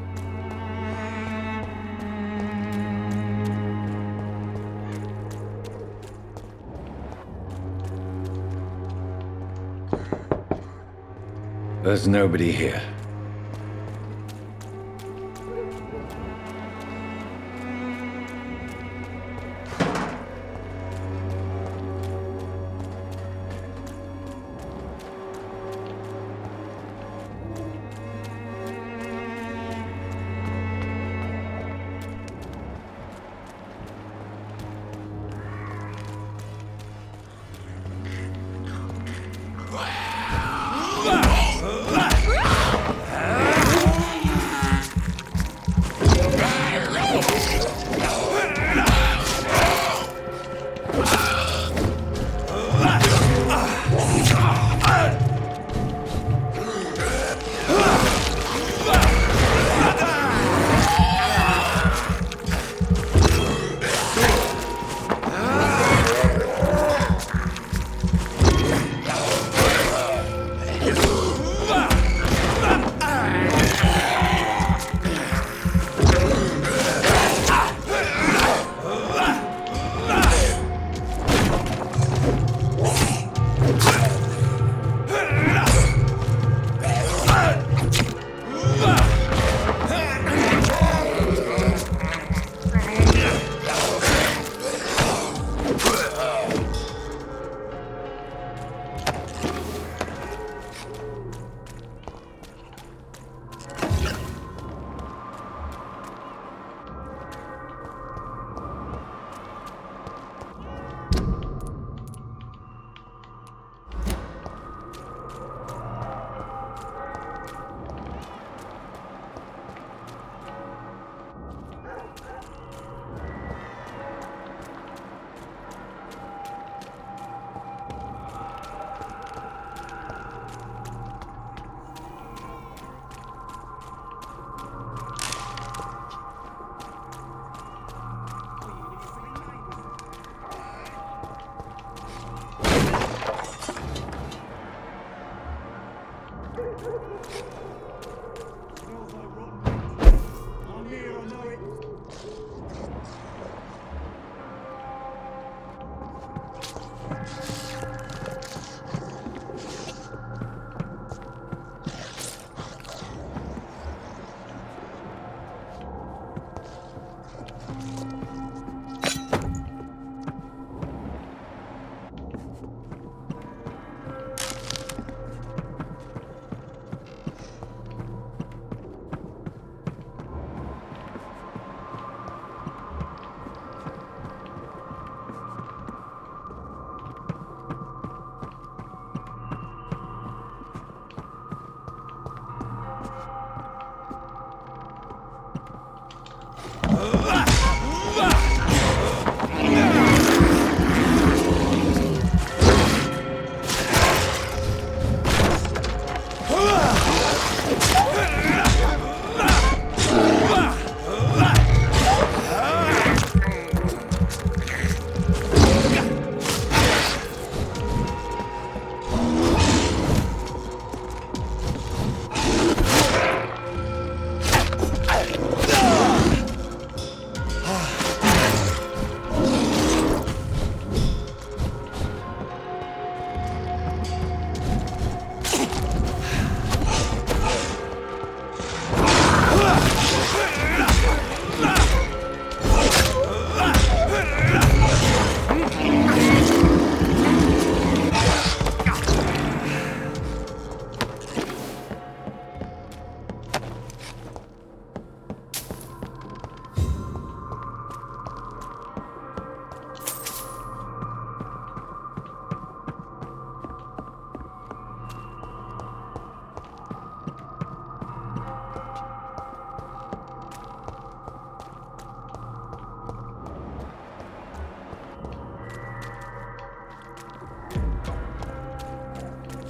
There's nobody here.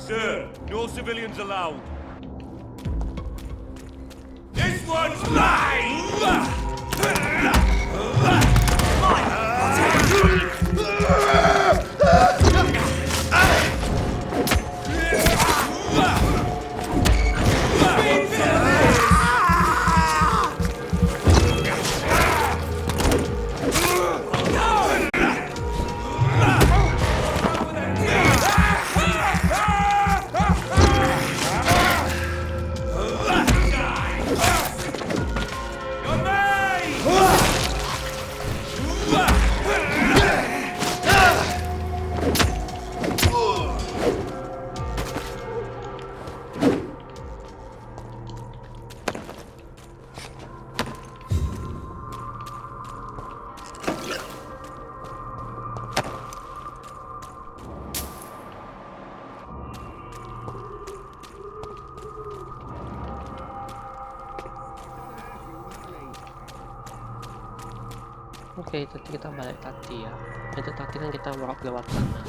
Sir, no civilians allowed. This one's mine! Oke, jadi kita balik tadi ya. Itu tadi kan kita lewat sana.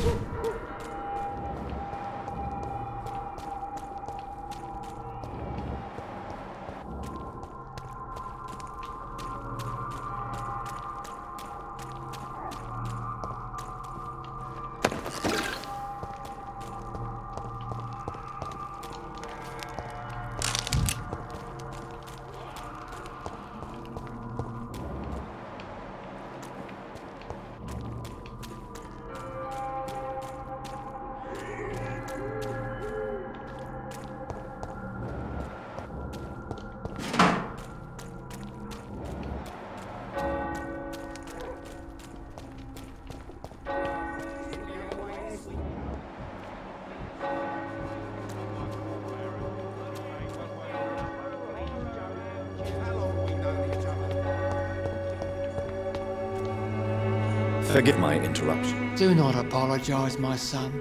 Forgive my interruption. Do not apologize, my son.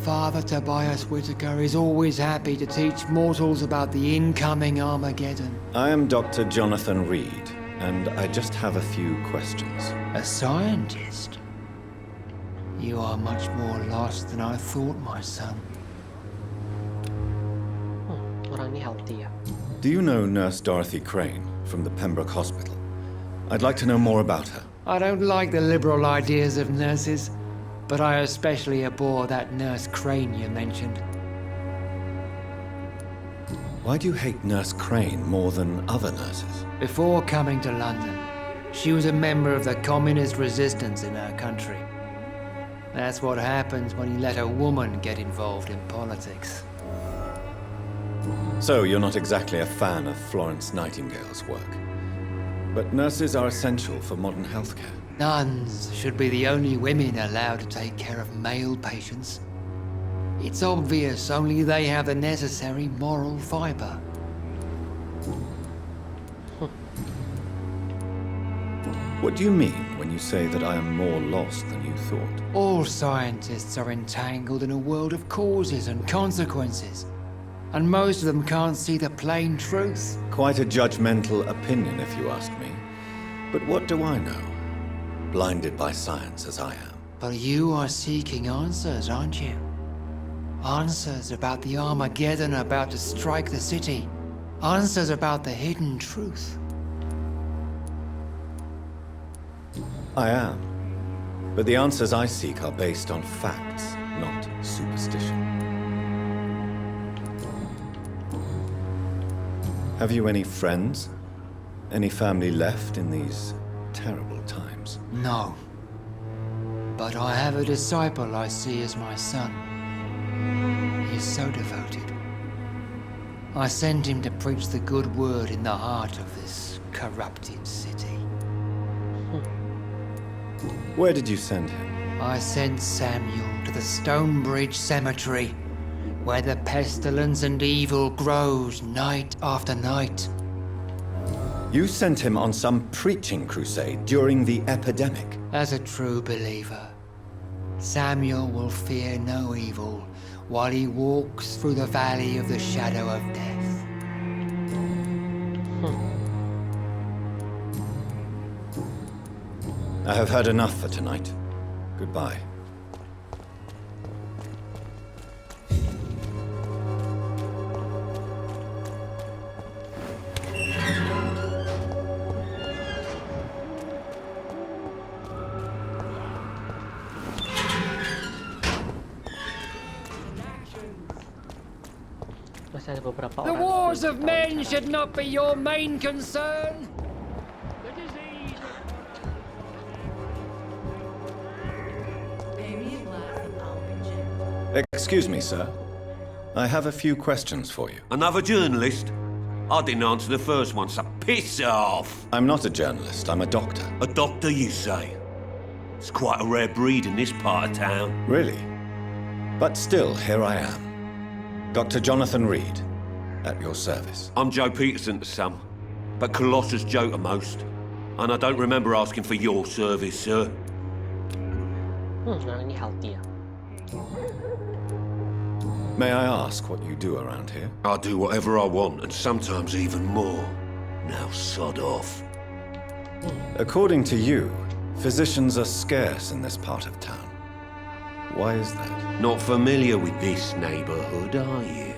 Father Tobias Whitaker is always happy to teach mortals about the incoming Armageddon. I am Dr. Jonathan Reed, and I just have a few questions. A scientist? You are much more lost than I thought, my son. Orang ini healthy ya. Do you know Nurse Dorothy Crane from the Pembroke Hospital? I'd like to know more about her. I don't like the liberal ideas of nurses, but I especially abhor that Nurse Crane you mentioned. Why do you hate Nurse Crane more than other nurses? Before coming to London, she was a member of the communist resistance in our country. That's what happens when you let a woman get involved in politics. So you're not exactly a fan of Florence Nightingale's work. But nurses are essential for modern healthcare. Nuns should be the only women allowed to take care of male patients. It's obvious only they have the necessary moral fiber. What do you mean when you say that I am more lost than you thought? All scientists are entangled in a world of causes and consequences, and most of them can't see the plain truth. Quite a judgmental opinion, if you ask me. But what do I know? Blinded by science as I am. But you are seeking answers, aren't you? Answers about the Armageddon about to strike the city. Answers about the hidden truth. I am. But the answers I seek are based on facts, not superstition. Have you any friends? Any family left in these terrible times? No. But I have a disciple I see as my son. He is so devoted. I sent him to preach the good word in the heart of this corrupted city. Where did you send him? I sent Samuel to the Stonebridge Cemetery, where the pestilence and evil grows night after night. You sent him on some preaching crusade during the epidemic. As a true believer, Samuel will fear no evil while he walks through the valley of the shadow of death. I have heard enough for tonight. Goodbye. Masih ada beberapa The orang. wars of men should not be your main concern. Excuse me, sir. I have a few questions for you. Another journalist? I didn't answer the first one, so piss off! I'm not a journalist, I'm a doctor. A doctor, you say? It's quite a rare breed in this part of town. Really? But still, here I am. Dr. Jonathan Reed, at your service. I'm Joe Peterson to some, but Colossus Joe to most. And I don't remember asking for your service, sir. Ini healthy ya. May I ask what you do around here? I do whatever I want, and sometimes even more. Now sod off. According to you, physicians are scarce in this part of town. Why is that? Not familiar with this neighborhood, are you?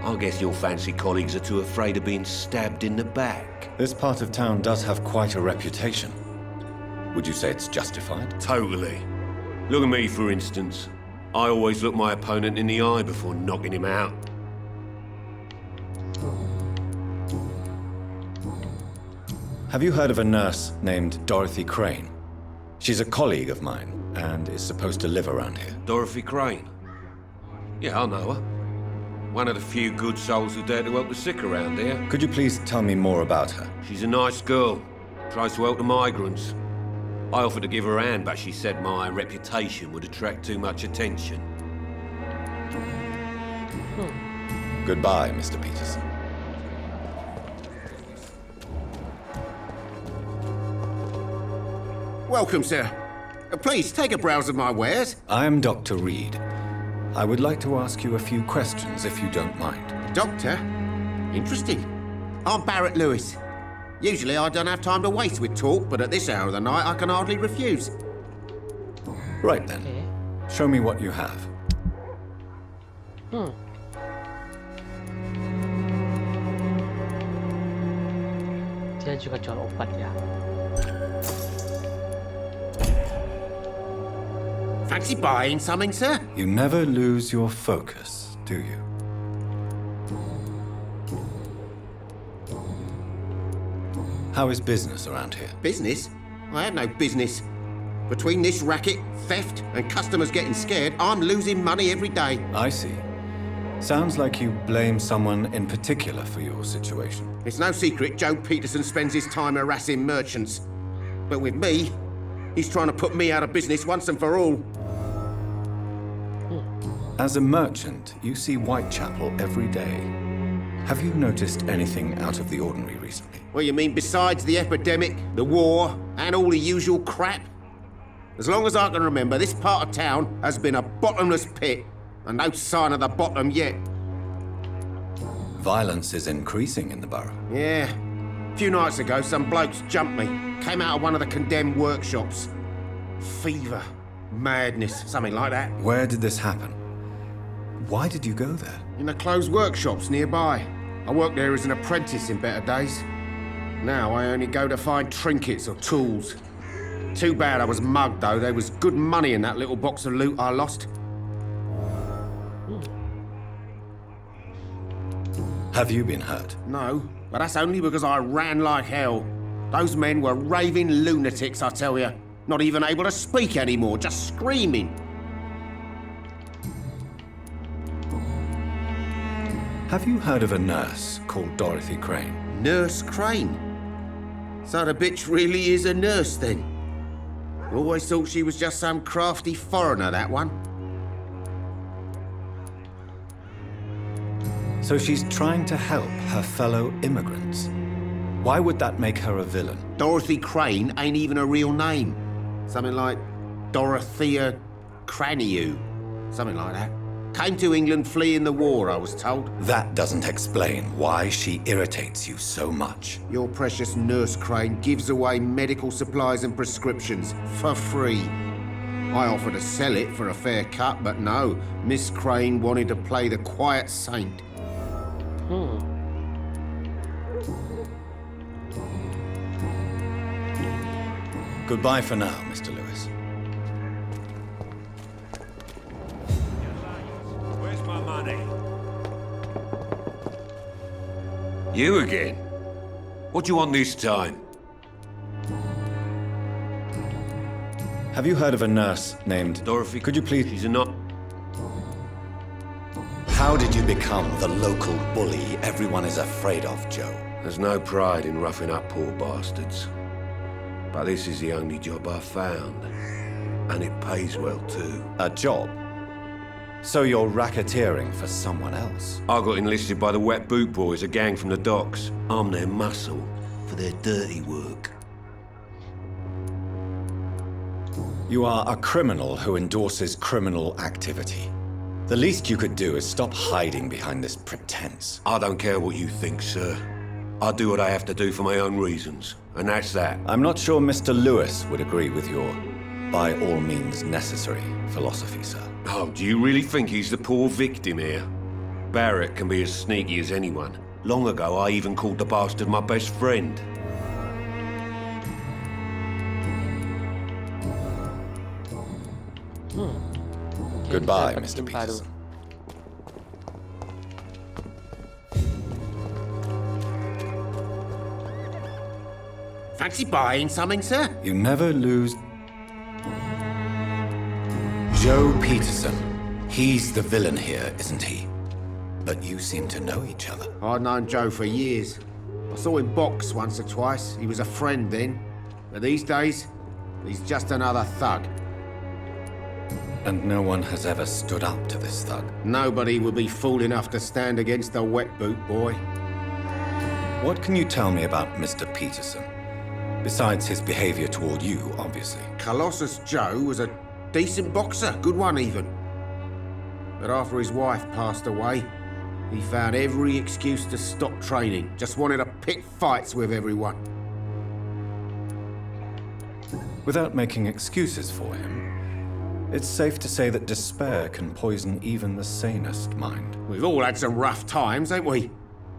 I guess your fancy colleagues are too afraid of being stabbed in the back. This part of town does have quite a reputation. Would you say it's justified? Totally. Look at me, for instance. I always look my opponent in the eye before knocking him out. Have you heard of a nurse named Dorothy Crane? She's a colleague of mine and is supposed to live around here. Dorothy Crane? Yeah, I know her. One of the few good souls who dare to help the sick around here. Could you please tell me more about her? She's a nice girl. Tries to help the migrants. I offered to give her a hand, but she said my reputation would attract too much attention. Goodbye, Mr. Peterson. Welcome, sir. Please, take a browse of my wares. I am Dr. Reed. I would like to ask you a few questions, if you don't mind. Doctor? Interesting. I'm Barrett Lewis. Usually I don't have time to waste with talk, but at this hour of the night I can hardly refuse. Right then. Show me what you have. Dia juga jual obat ya. Fancy buying something, sir? You never lose your focus, do you? How is business around here? Business? I have no business. Between this racket, theft, and customers getting scared, I'm losing money every day. I see. Sounds like you blame someone in particular for your situation. It's no secret Joe Peterson spends his time harassing merchants. But with me, he's trying to put me out of business once and for all. As a merchant, you see Whitechapel every day. Have you noticed anything out of the ordinary recently? Well, you mean besides the epidemic, the war, and all the usual crap? As long as I can remember, this part of town has been a bottomless pit, and no sign of the bottom yet. Violence is increasing in the borough. Yeah. A few nights ago, some blokes jumped me. Came out of one of the condemned workshops. Fever, madness, something like that. Where did this happen? Why did you go there? In the closed workshops nearby. I worked there as an apprentice in better days. Now I only go to find trinkets or tools. Too bad I was mugged, though. There was good money in that little box of loot I lost. Have you been hurt? No, but that's only because I ran like hell. Those men were raving lunatics, I tell you. Not even able to speak anymore, just screaming. Have you heard of a nurse called Dorothy Crane? Nurse Crane? So the bitch really is a nurse, then? Always thought she was just some crafty foreigner, that one. So she's trying to help her fellow immigrants. Why would that make her a villain? Dorothy Crane ain't even a real name. Something like Dorothea Craniu. Something like that. Came to England fleeing the war, I was told. That doesn't explain why she irritates you so much. Your precious Nurse Crane gives away medical supplies and prescriptions for free. I offered to sell it for a fair cut, but no. Miss Crane wanted to play the quiet saint. Goodbye for now, Mr. Lewis. Where's my money? You again? What do you want this time? Have you heard of a nurse named Dorothy? Could you please... She's a not... How did you become the local bully everyone is afraid of, Joe? There's no pride in roughing up poor bastards. But this is the only job I've found. And it pays well, too. A job? So you're racketeering for someone else? I got enlisted by the Wet Boot Boys, a gang from the docks. I'm their muscle for their dirty work. You are a criminal who endorses criminal activity. The least you could do is stop hiding behind this pretense. I don't care what you think, sir. I do what I have to do for my own reasons, and that's that. I'm not sure Mr. Lewis would agree with your by all means necessary philosophy, sir. Oh, do you really think he's the poor victim here? Barrett can be as sneaky as anyone. Long ago, I even called the bastard my best friend. Goodbye, Mr. Peterson. Fancy buying something, sir? You never lose... Joe Peterson. He's the villain here, isn't he? But you seem to know each other. I'd known Joe for years. I saw him box once or twice. He was a friend then. But these days, he's just another thug. And no one has ever stood up to this thug. Nobody would be fool enough to stand against a wet boot boy. What can you tell me about Mr. Peterson? Besides his behavior toward you, obviously. Colossus Joe was a decent boxer, good one even. But after his wife passed away, he found every excuse to stop training. Just wanted to pick fights with everyone. Without making excuses for him, it's safe to say that despair can poison even the sanest mind. We've all had some rough times, ain't we?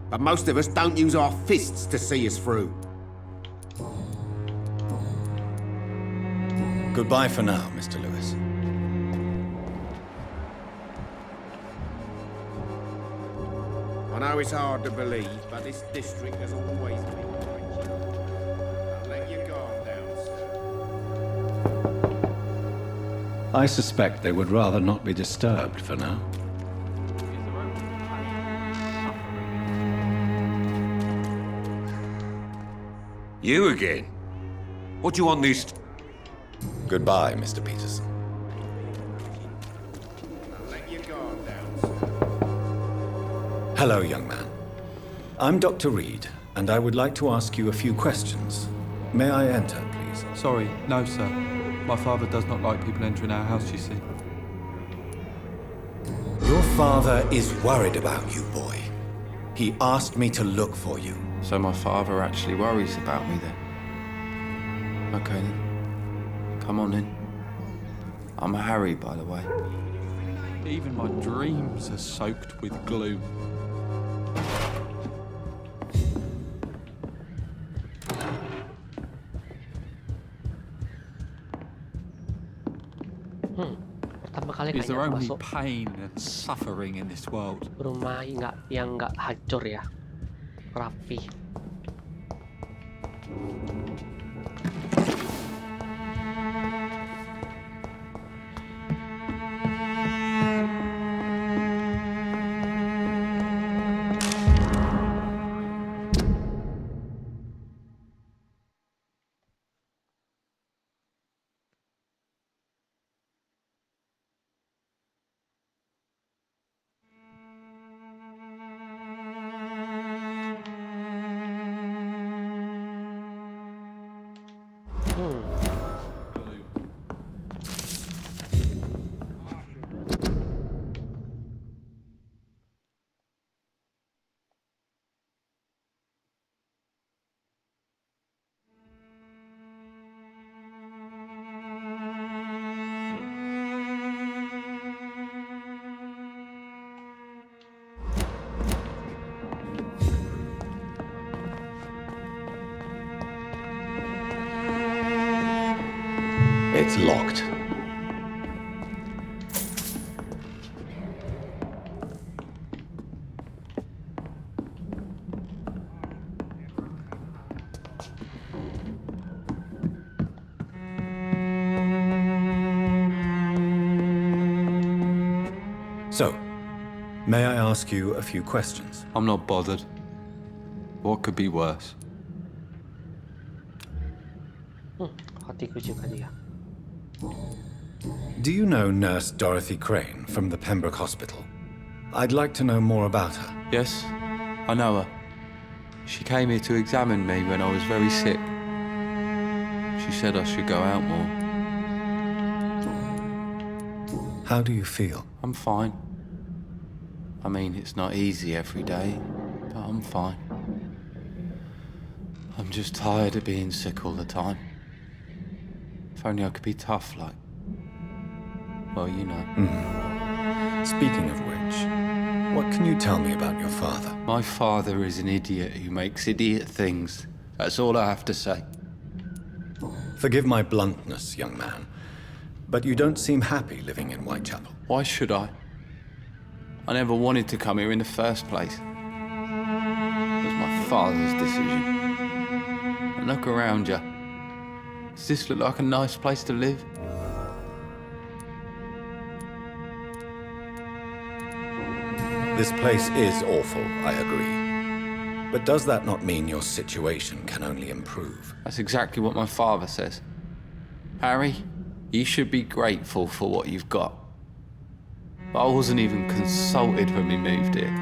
But most of us don't use our fists to see us through. Goodbye for now, Mr. Lewis. I know it's hard to believe, but this district has always been rich. Don't let your guard down, sir. I suspect they would rather not be disturbed for now. You again? What do you want this... Goodbye, Mr. Peterson. Don't let your guard down, sir. Hello, young man. I'm Dr. Reed, and I would like to ask you a few questions. May I enter, please? Sorry, no, sir. My father does not like people entering our house, you see. Your father is worried about you, boy. He asked me to look for you. So my father actually worries about me then? Okay then. Come on in. I'm Harry, by the way. Even my dreams are soaked with gloom. Pertama kali Is there kayaknya only masuk pain and suffering in this world? rumah yang nggak hancur ya, rapi. It's locked. So, may I ask you a few questions? I'm not bothered. What could be worse? Hatiku juga dia. Do you know Nurse Dorothy Crane from the Pembroke Hospital? I'd like to know more about her. Yes, I know her. She came here to examine me when I was very sick. She said I should go out more. How do you feel? I'm fine. I mean, it's not easy every day, but I'm fine. I'm just tired of being sick all the time. If only I could be tough like... well, you know. Speaking of which, what can you tell me about your father? My father is an idiot who makes idiot things. That's all I have to say. Forgive my bluntness, young man, but you don't seem happy living in Whitechapel. Why should I? I never wanted to come here in the first place. It was my father's decision. And look around you. Does this look like a nice place to live? This place is awful, I agree. But does that not mean your situation can only improve? That's exactly what my father says. Harry, you should be grateful for what you've got. But I wasn't even consulted when we moved here.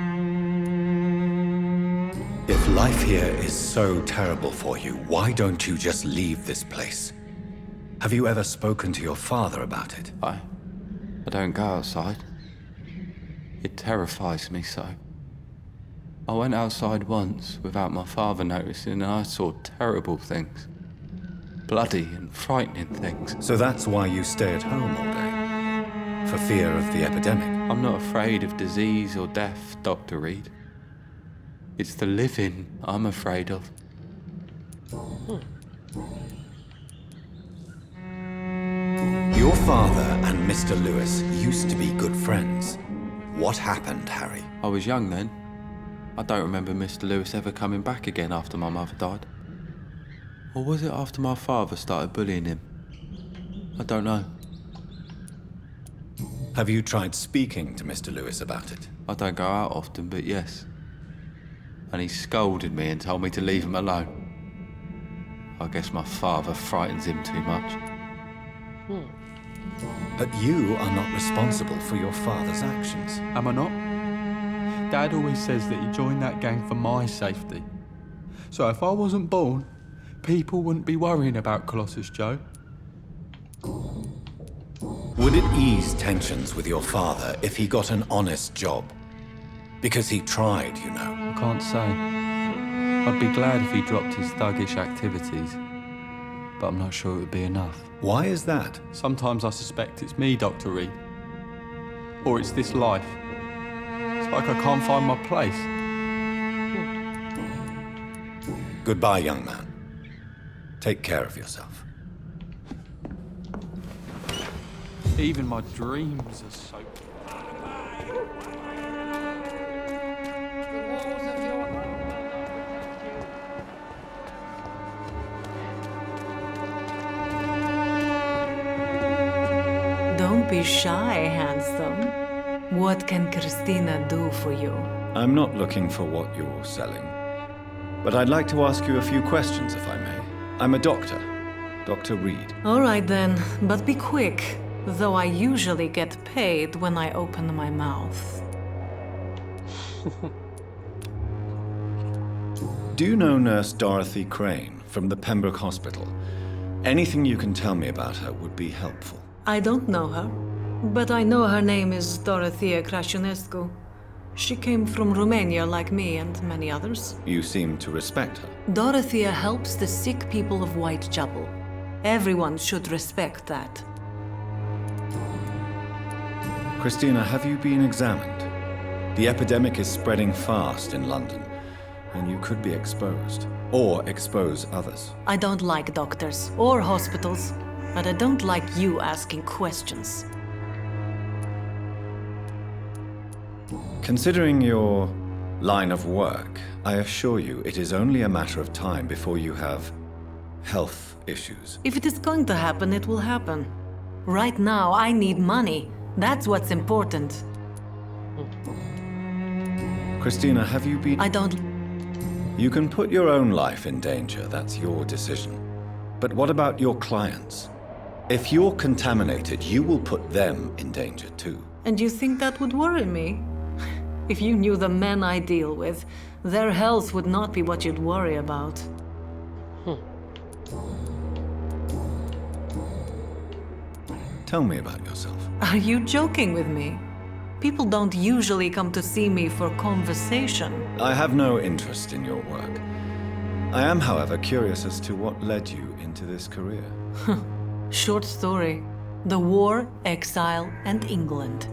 If life here is so terrible for you, why don't you just leave this place? Have you ever spoken to your father about it? I don't go outside. It terrifies me so. I went outside once without my father noticing and I saw terrible things. Bloody and frightening things. So that's why you stay at home all day? For fear of the epidemic? I'm not afraid of disease or death, Dr. Reed. It's the living I'm afraid of. Your father and Mr. Lewis used to be good friends. What happened, Harry? I was young then. I don't remember Mr. Lewis ever coming back again after my mother died. Or was it after my father started bullying him? I don't know. Have you tried speaking to Mr. Lewis about it? I don't go out often, but yes. And he scolded me and told me to leave him alone. I guess my father frightens him too much. But you are not responsible for your father's actions. Am I not? Dad always says that he joined that gang for my safety. So if I wasn't born, people wouldn't be worrying about Colossus Joe. Would it ease tensions with your father if he got an honest job? Because he tried, you know. I can't say. I'd be glad if he dropped his thuggish activities. But I'm not sure it would be enough. Why is that? Sometimes I suspect it's me, Dr. Reed. Or it's this life. It's like I can't find my place. Goodbye, young man. Take care of yourself. Even my dreams are so... Don't be shy, handsome. What can Christina do for you? I'm not looking for what you're selling. But I'd like to ask you a few questions, if I may. I'm a doctor, Dr. Reed. All right then, but be quick, though I usually get paid when I open my mouth. Do you know Nurse Dorothy Crane from the Pembroke Hospital? Anything you can tell me about her would be helpful. I don't know her, but I know her name is Dorothea Crăciunescu. She came from Romania like me and many others. You seem to respect her. Dorothea helps the sick people of Whitechapel. Everyone should respect that. Christina, have you been examined? The epidemic is spreading fast in London, and you could be exposed, or expose others. I don't like doctors or hospitals, but I don't like you asking questions. Considering your line of work, I assure you it is only a matter of time before you have health issues. If it is going to happen, it will happen. Right now, I need money. That's what's important. Christina, have you been... I don't... You can put your own life in danger, that's your decision. But what about your clients? If you're contaminated, you will put them in danger too. And you think that would worry me? If you knew the men I deal with, their health would not be what you'd worry about. Tell me about yourself. Are you joking with me? People don't usually come to see me for conversation. I have no interest in your work. I am, however, curious as to what led you into this career. Short story. The war, exile, and England.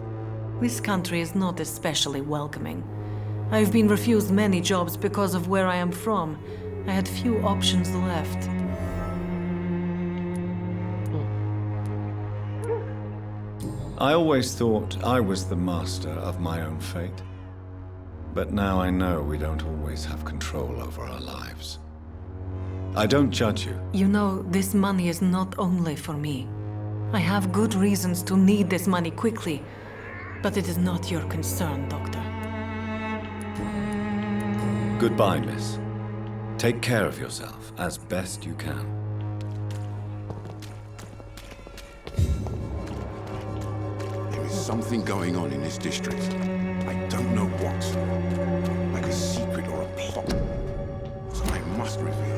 This country is not especially welcoming. I've been refused many jobs because of where I am from. I had few options left. I always thought I was the master of my own fate. But now I know we don't always have control over our lives. I don't judge you. You know, this money is not only for me. I have good reasons to need this money quickly, but it is not your concern, Doctor. Goodbye, miss. Take care of yourself as best you can. There is something going on in this district. I don't know what. Like a secret or a plot. So I must reveal.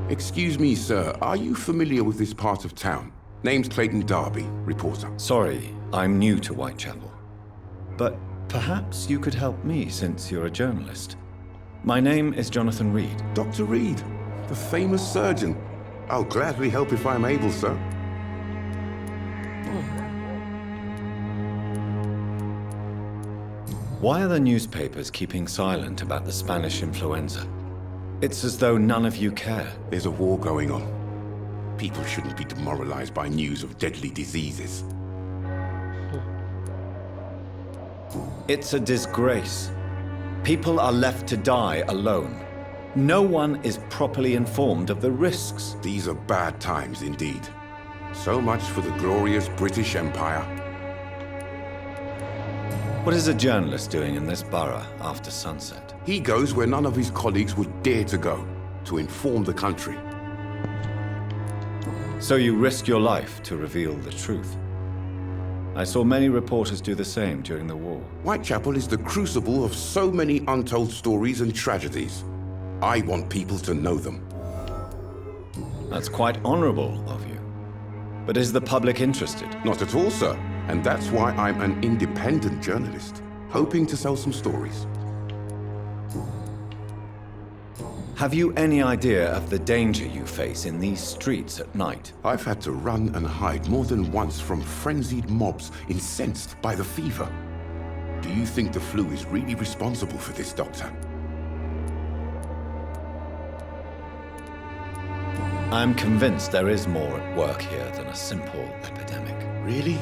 Excuse me, sir. Are you familiar with this part of town? Name's Clayton Darby, reporter. Sorry, I'm new to Whitechapel. But perhaps you could help me since you're a journalist. My name is Jonathan Reed. Dr. Reed, the famous surgeon. I'll gladly help if I'm able, sir. Why are the newspapers keeping silent about the Spanish influenza? It's as though none of you care. There's a war going on. People shouldn't be demoralized by news of deadly diseases. It's a disgrace. People are left to die alone. No one is properly informed of the risks. These are bad times indeed. So much for the glorious British Empire. What is a journalist doing in this borough after sunset? He goes where none of his colleagues would dare to go, to inform the country. So you risk your life to reveal the truth. I saw many reporters do the same during the war. Whitechapel is the crucible of so many untold stories and tragedies. I want people to know them. That's quite honorable of you. But is the public interested? Not at all, sir. And that's why I'm an independent journalist, hoping to sell some stories. Have you any idea of the danger you face in these streets at night? I've had to run and hide more than once from frenzied mobs incensed by the fever. Do you think the flu is really responsible for this, Doctor? I'm convinced there is more at work here than a simple epidemic. Really?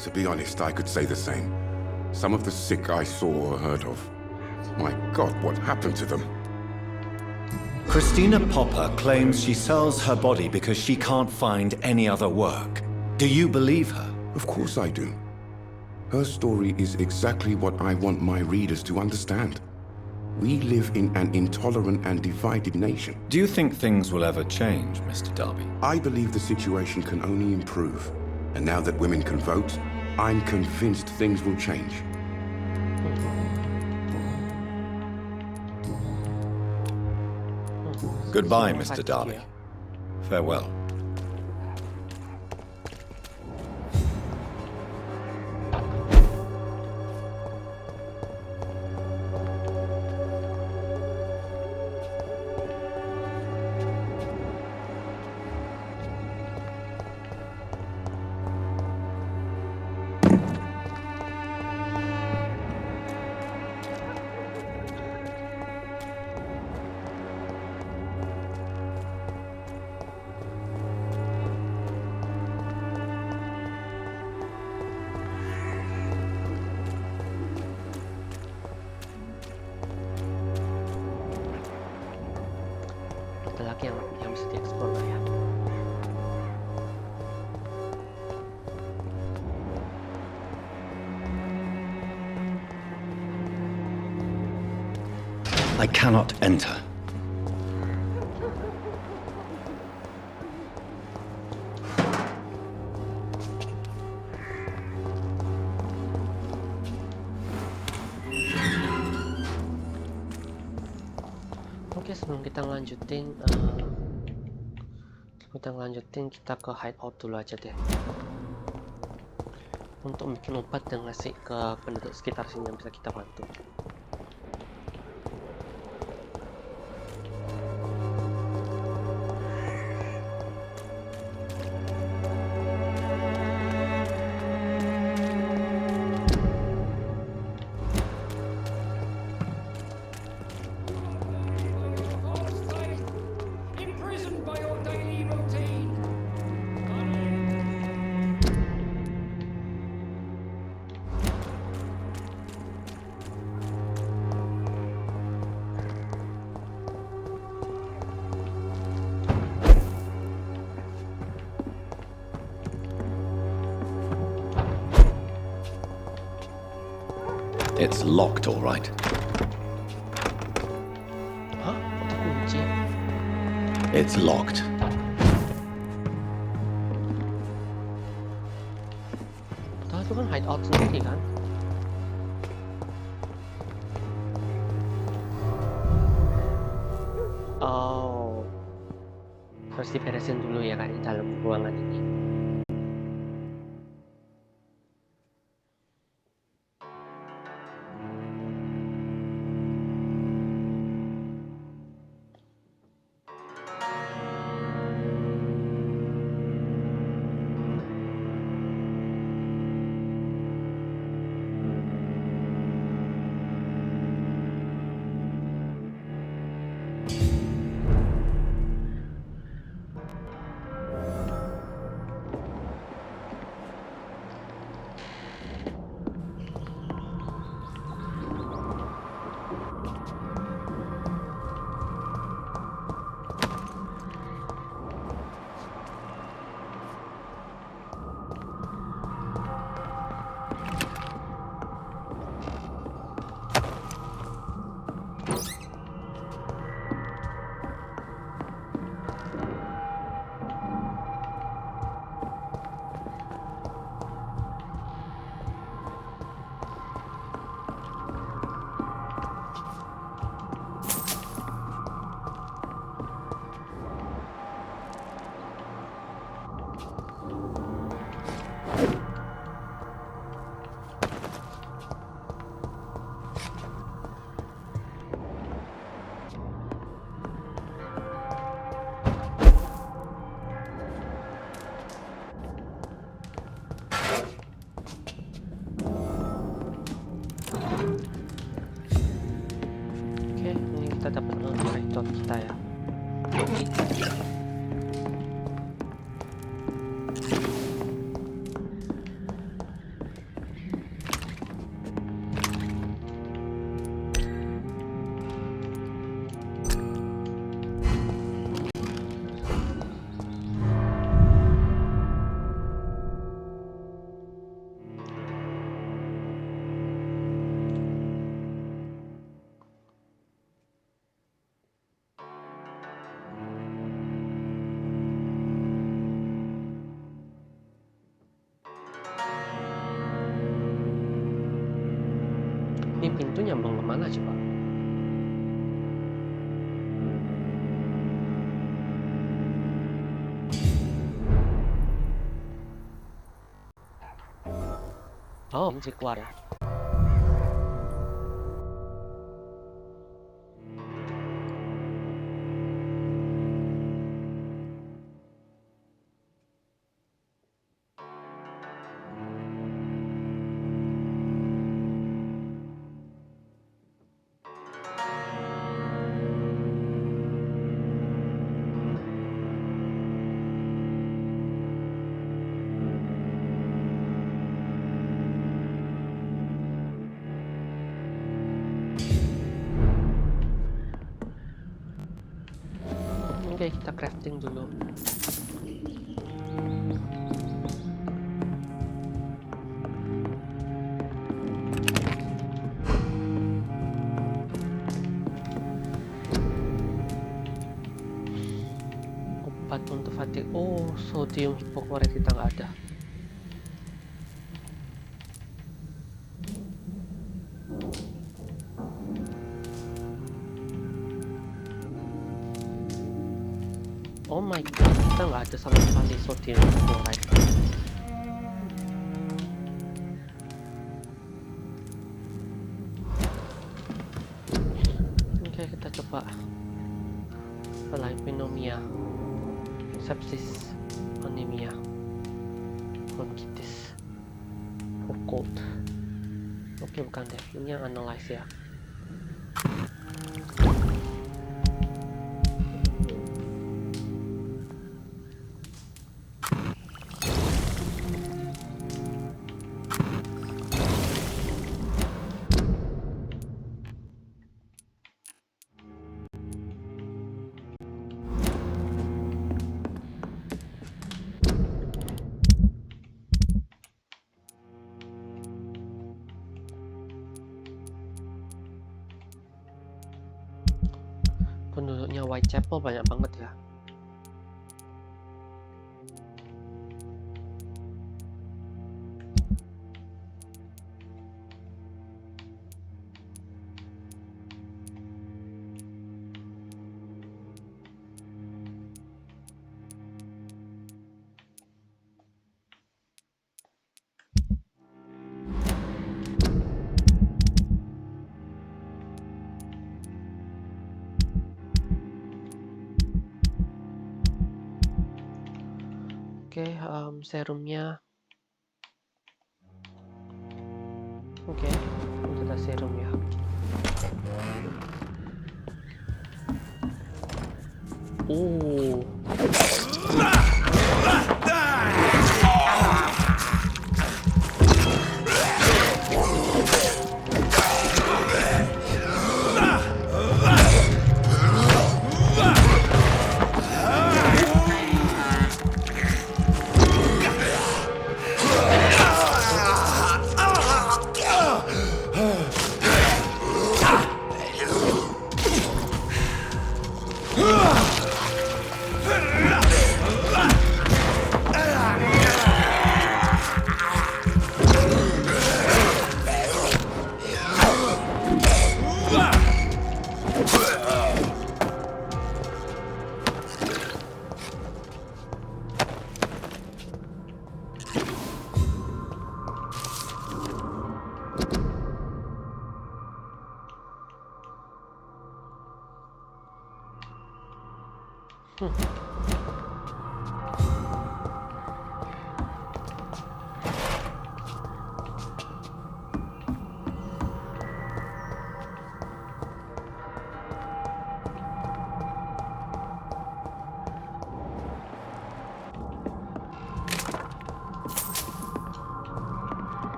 To be honest, I could say the same. Some of the sick I saw or heard of. My God, what happened to them? Christina Popper claims she sells her body because she can't find any other work. Do you believe her? Of course I do. Her story is exactly what I want my readers to understand. We live in an intolerant and divided nation. Do you think things will ever change, Mr. Darby? I believe the situation can only improve. And now that women can vote, I'm convinced things will change. Goodbye, Mr. Darby. Farewell. Laki yang bisa dieksplor lah ya. I cannot enter. Oke, sebelum kita ngelanjutin, kita ke hideout dulu aja deh. Untuk bikin obat dan ngasih ke penduduk sekitar sini yang bisa kita bantu. It's locked, all right. Hah? Ada kunci? It's locked. Tahu itu kan hideout sendiri kan? Oh, harus diberesin dulu ya kan di dalam ruangan ini. Kita dapat rektor kita ya. Ini pintu nyambung kemana coba? Oh, masih keluar ya. Oke, kita crafting dulu. Batu untuk fatigue. Oh, sodium hipoklorit kita nggak ada. Oh my god, kita nggak ada sama sekali sodium hipoklorit. Oke, kita coba pneumonia, sepsis, anemia, bronkitis, cold. Oke, bukan deh, ini yang analyze ya. Penduduknya Whitechapel banyak banget ya. Oke, serumnya. Oke, itu ada serum ya.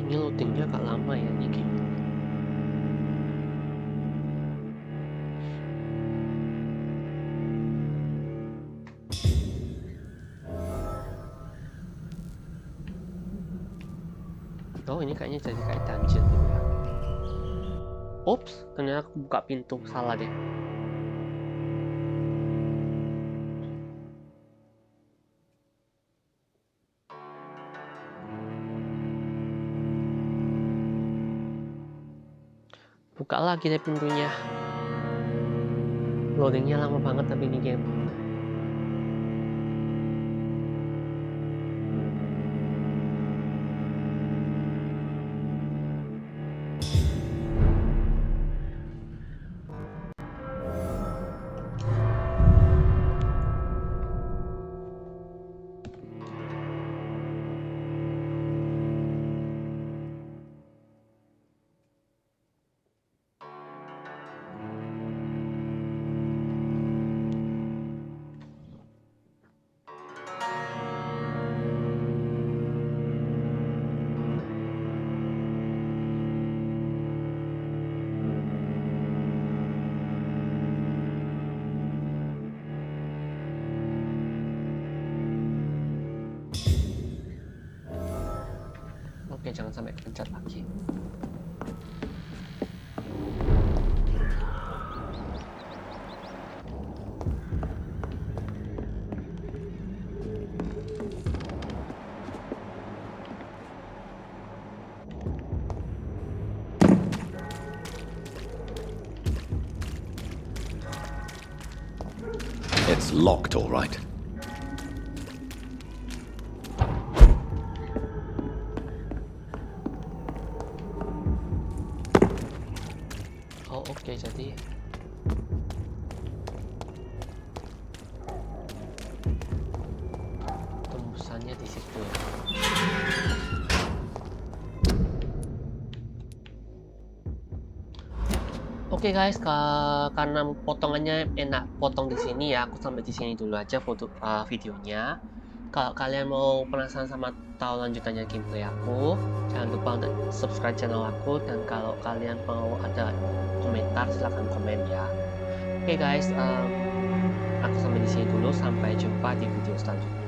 Ini loadingnya agak lama ya ini game. Oh, ini kayaknya jadi kayak dungeon gitu ya. Ops, ternyata aku buka pintu, salah deh. Buka lagi deh pintunya. Loadingnya lama banget tapi ini game. Oke, jangan sampai kepencet lagi. It's locked, all right. Oh, oke, jadi tembusannya di situ. Oke guys, karena potongannya enak potong di sini ya, aku sampai di sini dulu aja videonya. Kalau kalian mau penasaran sama tahu lanjutannya gameplay aku, jangan lupa untuk subscribe channel aku, dan kalau kalian mau ada komentar silahkan komen ya. Oke guys, aku sampai di sini dulu, sampai jumpa di video selanjutnya.